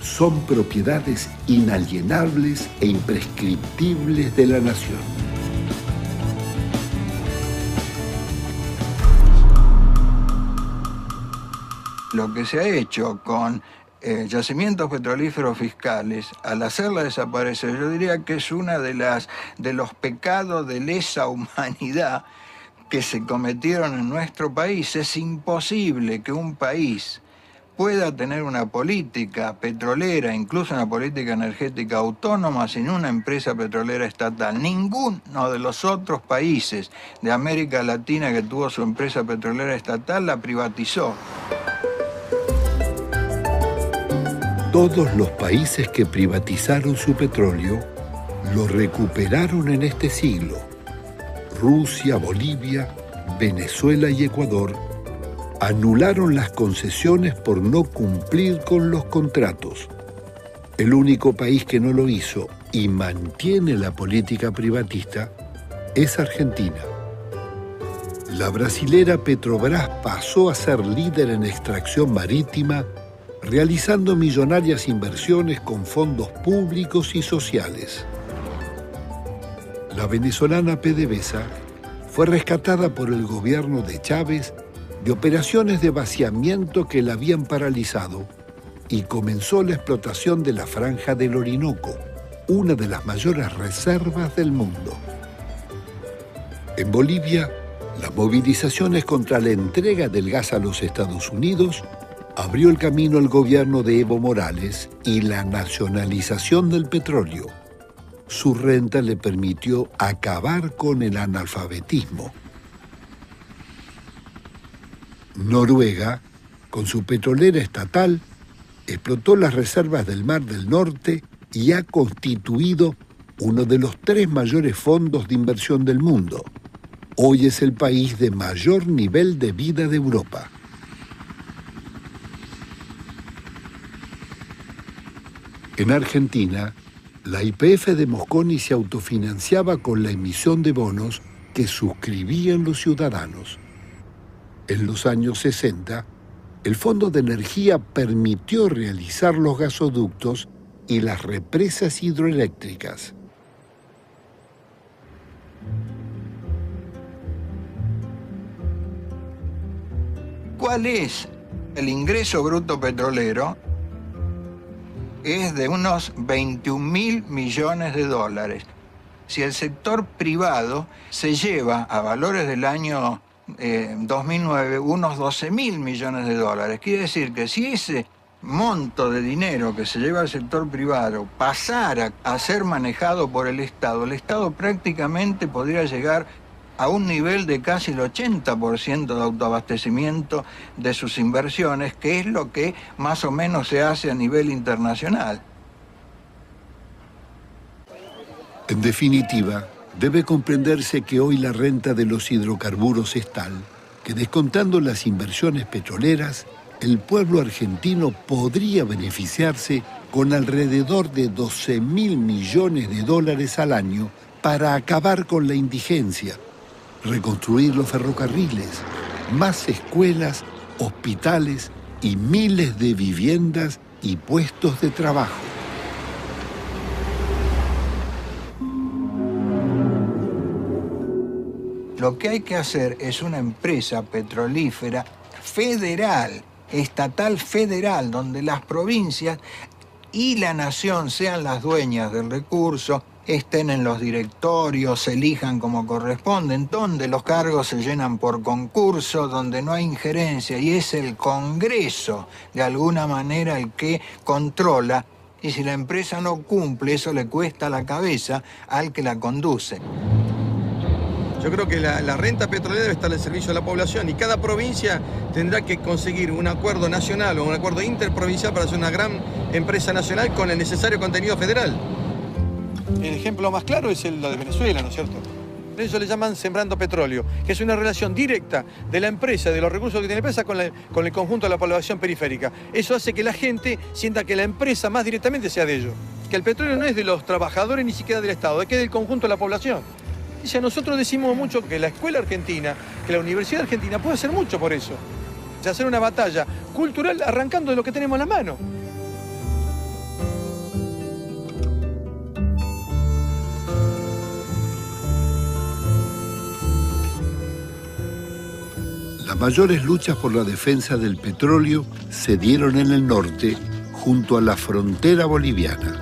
son propiedades inalienables e imprescriptibles de la nación. Lo que se ha hecho con yacimientos petrolíferos fiscales, al hacerla desaparecer, yo diría que es una de los pecados de lesa humanidad que se cometieron en nuestro país. Es imposible que un país pueda tener una política petrolera, incluso una política energética autónoma, sin una empresa petrolera estatal. Ninguno de los otros países de América Latina que tuvo su empresa petrolera estatal la privatizó. Todos los países que privatizaron su petróleo lo recuperaron en este siglo. Rusia, Bolivia, Venezuela y Ecuador anularon las concesiones por no cumplir con los contratos. El único país que no lo hizo y mantiene la política privatista es Argentina. La brasilera Petrobras pasó a ser líder en extracción marítima, realizando millonarias inversiones con fondos públicos y sociales. La venezolana PDVSA fue rescatada por el gobierno de Chávez de operaciones de vaciamiento que la habían paralizado y comenzó la explotación de la Franja del Orinoco, una de las mayores reservas del mundo. En Bolivia, las movilizaciones contra la entrega del gas a los Estados Unidos abrió el camino al gobierno de Evo Morales y la nacionalización del petróleo. Su renta le permitió acabar con el analfabetismo. Noruega, con su petrolera estatal, explotó las reservas del Mar del Norte y ha constituido uno de los 3 mayores fondos de inversión del mundo. Hoy es el país de mayor nivel de vida de Europa. En Argentina, la YPF de Mosconi se autofinanciaba con la emisión de bonos que suscribían los ciudadanos. En los años 60, el Fondo de Energía permitió realizar los gasoductos y las represas hidroeléctricas. ¿Cuál es el ingreso bruto petrolero? Es de unos 21.000 millones de dólares. Si el sector privado se lleva a valores del año 2009 unos 12.000 millones de dólares, quiere decir que si ese monto de dinero que se lleva al sector privado pasara a ser manejado por el Estado prácticamente podría llegar a un nivel de casi el 80% de autoabastecimiento de sus inversiones, que es lo que más o menos se hace a nivel internacional. En definitiva, debe comprenderse que hoy la renta de los hidrocarburos es tal que, descontando las inversiones petroleras, el pueblo argentino podría beneficiarse con alrededor de 12.000 millones de dólares al año para acabar con la indigencia, reconstruir los ferrocarriles, más escuelas, hospitales y miles de viviendas y puestos de trabajo. Lo que hay que hacer es una empresa petrolífera federal, estatal federal, donde las provincias y la nación sean las dueñas del recurso, estén en los directorios, se elijan como corresponden, donde los cargos se llenan por concurso, donde no hay injerencia, y es el Congreso, de alguna manera, el que controla, y si la empresa no cumple, eso le cuesta la cabeza al que la conduce. Yo creo que la renta petrolera debe estar al servicio de la población y cada provincia tendrá que conseguir un acuerdo nacional o un acuerdo interprovincial para hacer una gran empresa nacional con el necesario contenido federal. El ejemplo más claro es lo de Venezuela, ¿no es cierto? Eso le llaman sembrando petróleo, que es una relación directa de la empresa, de los recursos que tiene la empresa con el conjunto de la población periférica. Eso hace que la gente sienta que la empresa más directamente sea de ellos. Que el petróleo no es de los trabajadores ni siquiera del Estado, es que es del conjunto de la población. Y ya nosotros decimos mucho que la escuela argentina, que la universidad argentina puede hacer mucho por eso. O sea, hacer una batalla cultural arrancando de lo que tenemos en la mano. Las mayores luchas por la defensa del petróleo se dieron en el norte, junto a la frontera boliviana.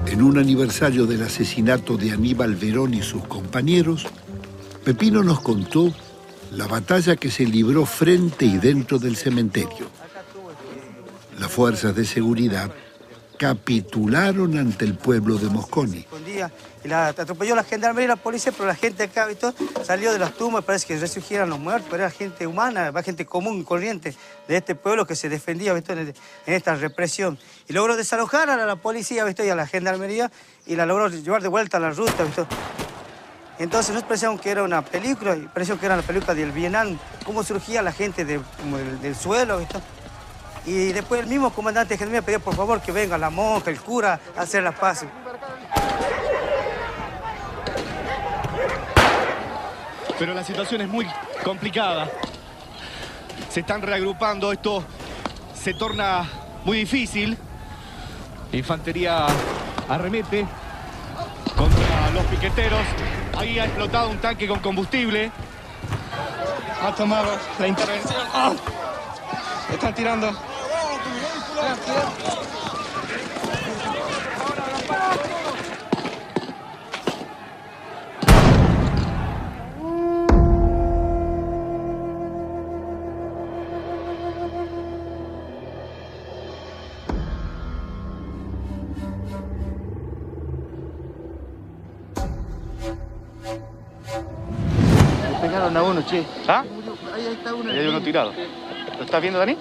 En un aniversario del asesinato de Aníbal Verón y sus compañeros, Pepino nos contó la batalla que se libró frente y dentro del cementerio. Las fuerzas de seguridad capitularon ante el pueblo de Mosconi. Y la atropelló la gendarmería y la policía, pero la gente acá salió de las tumbas, parece que resurgieran los muertos, pero era gente humana, gente común y corriente de este pueblo que se defendía en esta represión. Y logró desalojar a la policía y a la gendarmería y la logró llevar de vuelta a la ruta. Entonces nos parecían que era una película, y parecía que era la película del Vietnam, cómo surgía la gente del suelo. Y después el mismo comandante de gendarmería pedía por favor que venga la monja, el cura, a hacer la paz. Pero la situación es muy complicada. Se están reagrupando, esto se torna muy difícil. La infantería arremete contra los piqueteros. Ahí ha explotado un tanque con combustible. Ha tomado la intervención. ¡Ah! Están tirando. Pegaron a uno, che. ¿Ah? Ahí está uno. Ahí hay uno tirado. ¿Lo estás viendo, Dani?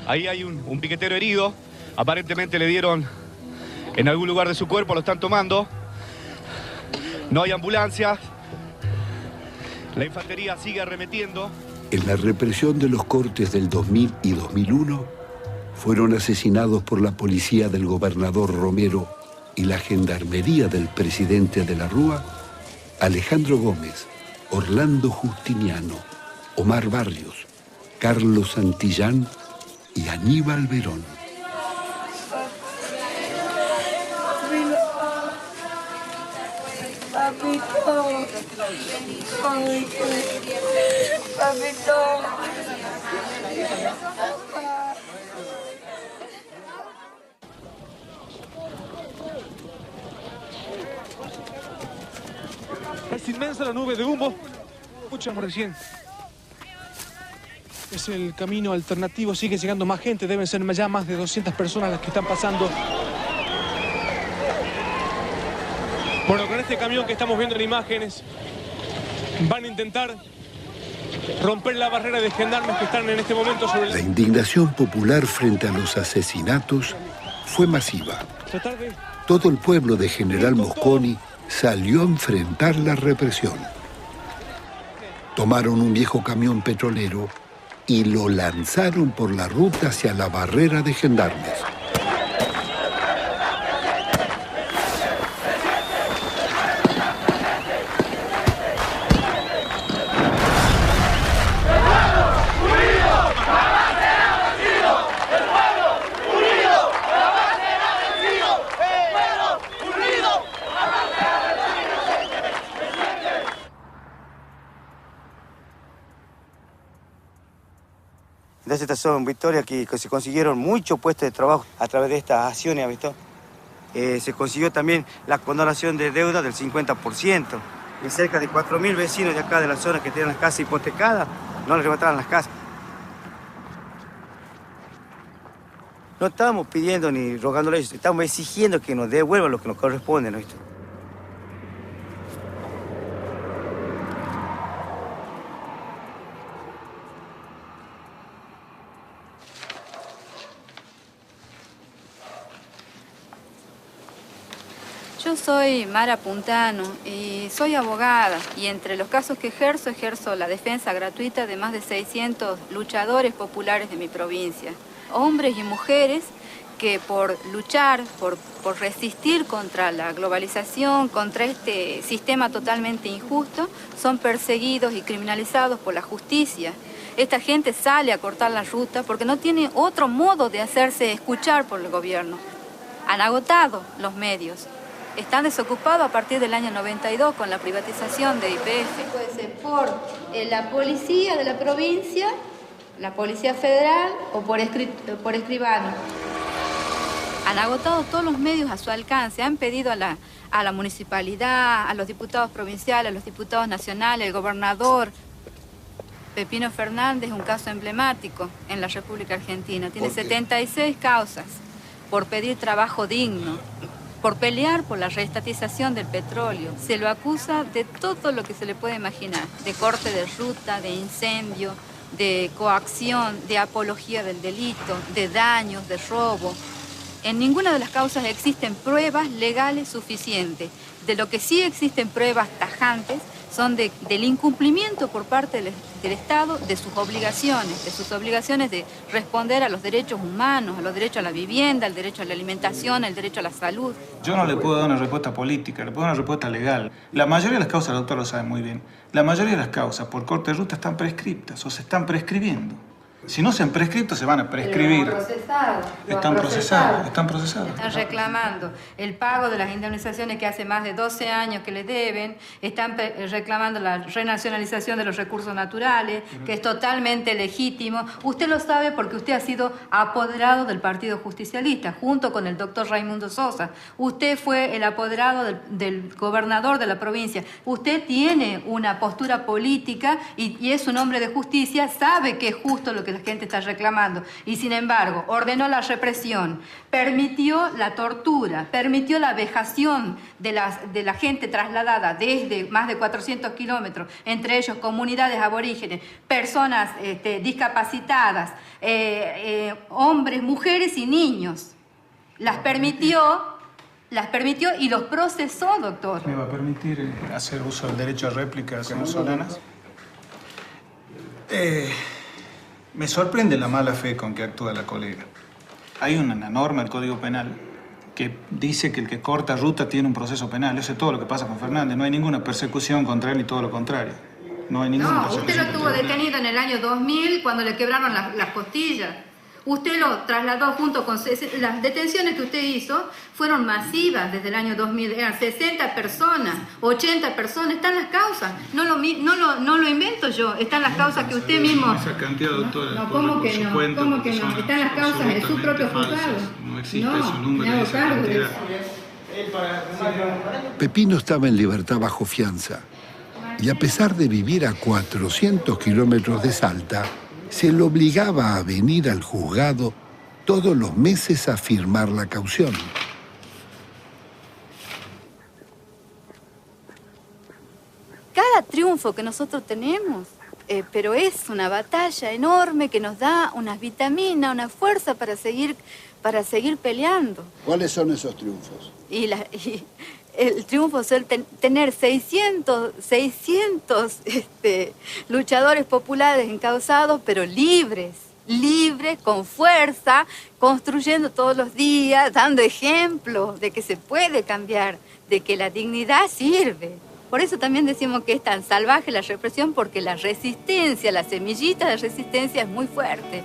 Ahí hay un piquetero herido. Aparentemente le dieron en algún lugar de su cuerpo, lo están tomando. No hay ambulancias. La infantería sigue arremetiendo. En la represión de los cortes del 2000 y 2001, fueron asesinados por la policía del gobernador Romero y la gendarmería del presidente de la Rúa, Alejandro Gómez, Orlando Justiniano, Omar Barrios, Carlos Santillán y Aníbal Verón. Papi. Papito. Papito. Papito. Es inmensa la nube de humo. Escuchamos recién. Es el camino alternativo, sigue llegando más gente, deben ser ya más de 200 personas las que están pasando. Bueno, con este camión que estamos viendo en imágenes, van a intentar romper la barrera de gendarmes que están en este momento sobre el... La indignación popular frente a los asesinatos fue masiva. Todo el pueblo de General Mosconi salió a enfrentar la represión. Tomaron un viejo camión petrolero y lo lanzaron por la ruta hacia la barrera de gendarmes. Entonces estas son victorias que se consiguieron muchos puestos de trabajo a través de estas acciones, ¿visto? Se consiguió también la condonación de deuda del 50%. Y cerca de 4.000 vecinos de acá de la zona que tienen las casas hipotecadas, no les arrebataron las casas. No estamos pidiendo ni rogándoles, estamos exigiendo que nos devuelvan lo que nos corresponde, ¿no? Yo soy Mara Puntano y soy abogada y entre los casos que ejerzo la defensa gratuita de más de 600 luchadores populares de mi provincia. Hombres y mujeres que por luchar, por resistir contra la globalización, contra este sistema totalmente injusto, son perseguidos y criminalizados por la justicia. Esta gente sale a cortar la ruta porque no tiene otro modo de hacerse escuchar por el gobierno. Han agotado los medios. Están desocupados a partir del año 92 con la privatización de YPF. Puede ser por la policía de la provincia, la policía federal o por escribano. Han agotado todos los medios a su alcance, han pedido a la municipalidad, a los diputados provinciales, a los diputados nacionales, el gobernador. Pepino Fernández es un caso emblemático en la República Argentina. Tiene 76 causas por pedir trabajo digno, por pelear por la reestatización del petróleo. Se lo acusa de todo lo que se le puede imaginar, de corte de ruta, de incendio, de coacción, de apología del delito, de daños, de robo. En ninguna de las causas existen pruebas legales suficientes. De lo que sí existen pruebas tajantes son del incumplimiento por parte del Estado de sus obligaciones de responder a los derechos humanos, a los derechos a la vivienda, al derecho a la alimentación, al derecho a la salud. Yo no le puedo dar una respuesta política, le puedo dar una respuesta legal. La mayoría de las causas, el doctor lo sabe muy bien, la mayoría de las causas por corte de ruta están prescriptas o se están prescribiendo. Si no se han prescrito, se van a prescribir. Están procesados. Están reclamando el pago de las indemnizaciones que hace más de 12 años que le deben. Están reclamando la renacionalización de los recursos naturales, que es totalmente legítimo. Usted lo sabe porque usted ha sido apoderado del Partido Justicialista, junto con el doctor Raimundo Sosa. Usted fue el apoderado del gobernador de la provincia. Usted tiene una postura política y es un hombre de justicia, sabe que es justo lo que la gente está reclamando y sin embargo ordenó la represión, permitió la tortura, permitió la vejación de la gente trasladada desde más de 400 kilómetros, entre ellos comunidades aborígenes, personas discapacitadas, hombres, mujeres y niños. Las permitió y los procesó, doctor. ¿Me va a permitir hacer uso del derecho a réplica, señor Solanas? Me sorprende la mala fe con que actúa la colega. Hay una norma del Código Penal que dice que el que corta ruta tiene un proceso penal. Eso es todo lo que pasa con Fernández. No hay ninguna persecución contra él ni todo lo contrario. No hay ninguna persecución. Usted lo tuvo detenido en el año 2000 cuando le quebraron las costillas. Usted lo trasladó junto con... Las detenciones que usted hizo fueron masivas desde el año 2000. Eran 60 personas, 80 personas. Están las causas. No lo invento yo. Están las causas que usted mismo... Esa cantidad, doctora. No, ¿cómo que no? ¿Cómo que no? Están las causas en su propio juzgado. No existe ese número de esa cantidad. Pepino estaba en libertad bajo fianza. Y a pesar de vivir a 400 kilómetros de Salta, se le obligaba a venir al juzgado todos los meses a firmar la caución. Cada triunfo que nosotros tenemos, pero es una batalla enorme que nos da unas vitaminas, una fuerza para seguir peleando. ¿Cuáles son esos triunfos? Y el triunfo es tener 600 luchadores populares encausados, pero libres, con fuerza, construyendo todos los días, dando ejemplo de que se puede cambiar, de que la dignidad sirve. Por eso también decimos que es tan salvaje la represión, porque la resistencia, la semillita de resistencia es muy fuerte.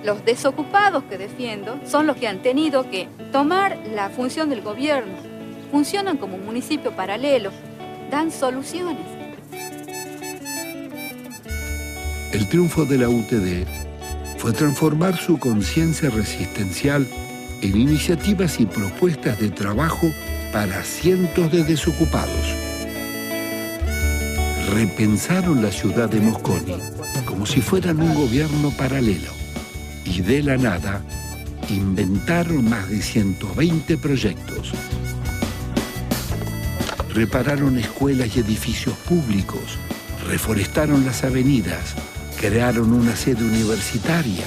Los desocupados que defiendo son los que han tenido que tomar la función del gobierno. Funcionan como un municipio paralelo, dan soluciones. El triunfo de la UTD fue transformar su conciencia resistencial en iniciativas y propuestas de trabajo para cientos de desocupados. Repensaron la ciudad de Mosconi como si fueran un gobierno paralelo y de la nada inventaron más de 120 proyectos. Repararon escuelas y edificios públicos, reforestaron las avenidas, crearon una sede universitaria,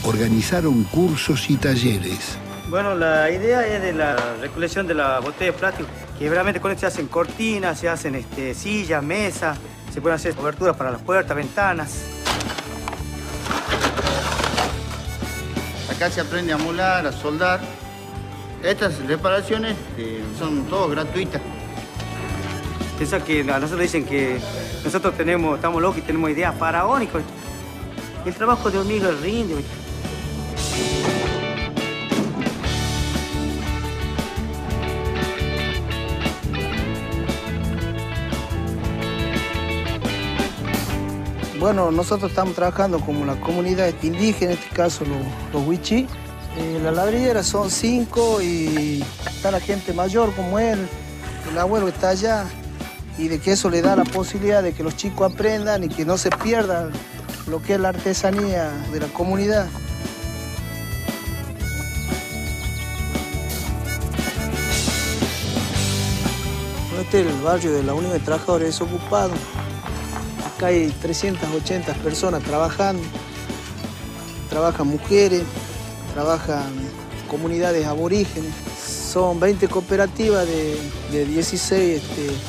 organizaron cursos y talleres. Bueno, la idea es de la recolección de la botella de plástico, que realmente con esto se hacen cortinas, se hacen sillas, mesas, se pueden hacer coberturas para las puertas, ventanas. Acá se aprende a molar, a soldar. Estas reparaciones son todas gratuitas. Piensa que a nosotros dicen que nosotros estamos locos y tenemos ideas faraónicas. El trabajo de hormiga rinde. Bueno, nosotros estamos trabajando como la comunidad indígena, en este caso los huichí. La ladrillera son 5 y está la gente mayor como él, el abuelo está allá. Y de que eso le da la posibilidad de que los chicos aprendan y que no se pierda lo que es la artesanía de la comunidad. Este es el barrio de la Unión de Trabajadores Desocupados. Acá hay 380 personas trabajando. Trabajan mujeres, trabajan comunidades aborígenes. Son 20 cooperativas de 16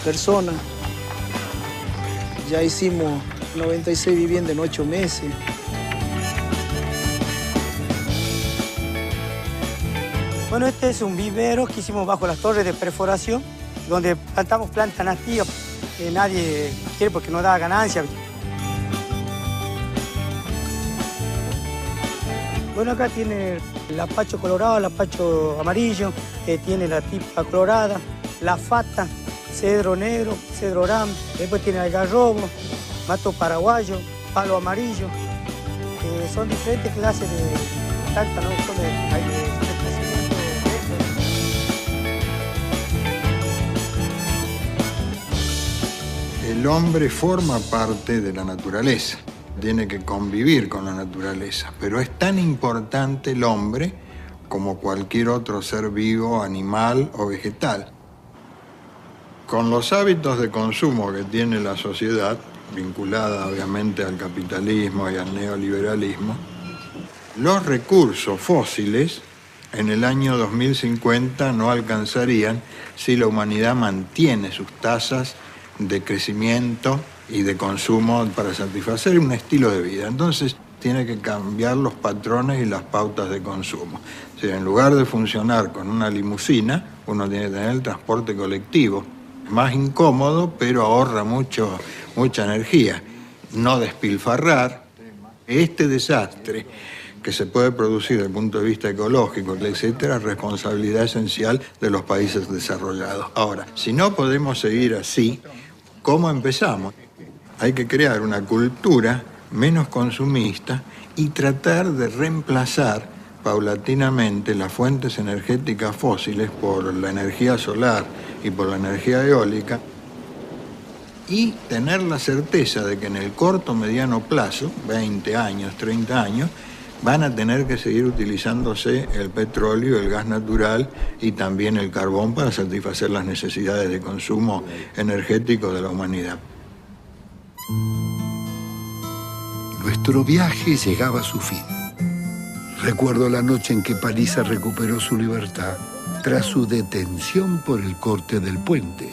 personas. Ya hicimos 96 viviendas en 8 meses. Bueno, este es un vivero que hicimos bajo las torres de perforación, donde plantamos plantas nativas que nadie quiere porque no da ganancia. Bueno, acá tiene el apacho colorado, el apacho amarillo, tiene la tipa colorada, la fata, cedro negro, cedro oram, después tiene algarrobo, mato paraguayo, palo amarillo. Son diferentes clases de plantas, ¿no? Son de El hombre forma parte de la naturaleza, tiene que convivir con la naturaleza, pero es tan importante el hombre como cualquier otro ser vivo, animal o vegetal. Con los hábitos de consumo que tiene la sociedad, vinculada obviamente al capitalismo y al neoliberalismo, los recursos fósiles en el año 2050 no alcanzarían si la humanidad mantiene sus tasas de crecimiento y de consumo para satisfacer un estilo de vida. Entonces tiene que cambiar los patrones y las pautas de consumo. O sea, en lugar de funcionar con una limusina, uno tiene que tener el transporte colectivo. Más incómodo, pero ahorra mucha energía. No despilfarrar. Este desastre que se puede producir desde el punto de vista ecológico, etcétera, responsabilidad esencial de los países desarrollados. Ahora, si no podemos seguir así, ¿cómo empezamos? Hay que crear una cultura menos consumista y tratar de reemplazar paulatinamente las fuentes energéticas fósiles por la energía solar y por la energía eólica, y tener la certeza de que en el corto mediano plazo, 20 años, 30 años, van a tener que seguir utilizándose el petróleo, el gas natural y también el carbón para satisfacer las necesidades de consumo energético de la humanidad. Nuestro viaje llegaba a su fin. Recuerdo la noche en que Paliza recuperó su libertad tras su detención por el corte del puente.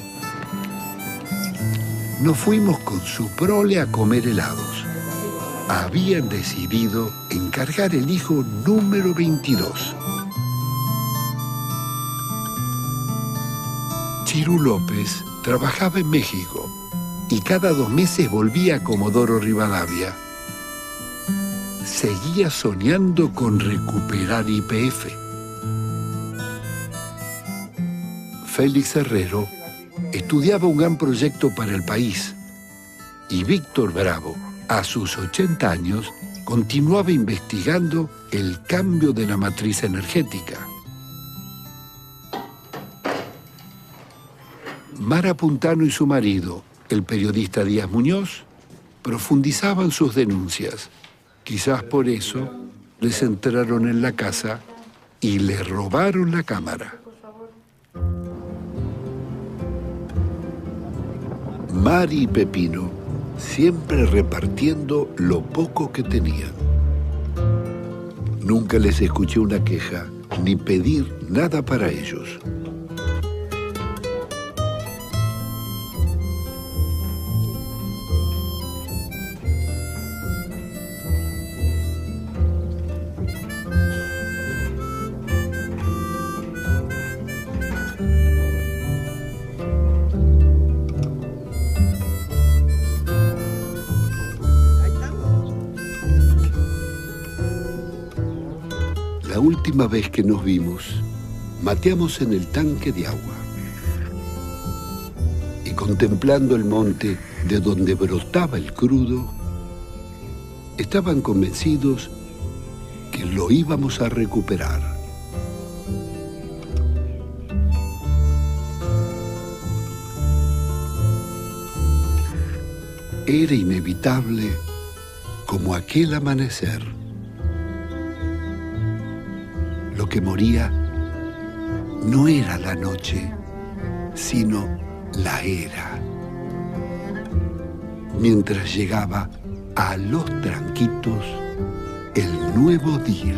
Nos fuimos con su prole a comer helados. Habían decidido encargar el hijo número 22. Chirú López trabajaba en México y cada 2 meses volvía a Comodoro Rivadavia. Seguía soñando con recuperar YPF. Félix Herrero estudiaba un gran proyecto para el país y Víctor Bravo, a sus 80 años, continuaba investigando el cambio de la matriz energética. Mara Puntano y su marido, el periodista Díaz Muñoz, profundizaban sus denuncias. Quizás por eso les entraron en la casa y le robaron la cámara. Mari y Pepino, siempre repartiendo lo poco que tenían. Nunca les escuché una queja ni pedir nada para ellos. La última vez que nos vimos, mateamos en el tanque de agua y contemplando el monte de donde brotaba el crudo, estaban convencidos que lo íbamos a recuperar. Era inevitable como aquel amanecer. Lo que moría no era la noche, sino la era. Mientras llegaba a los tranquitos el nuevo día.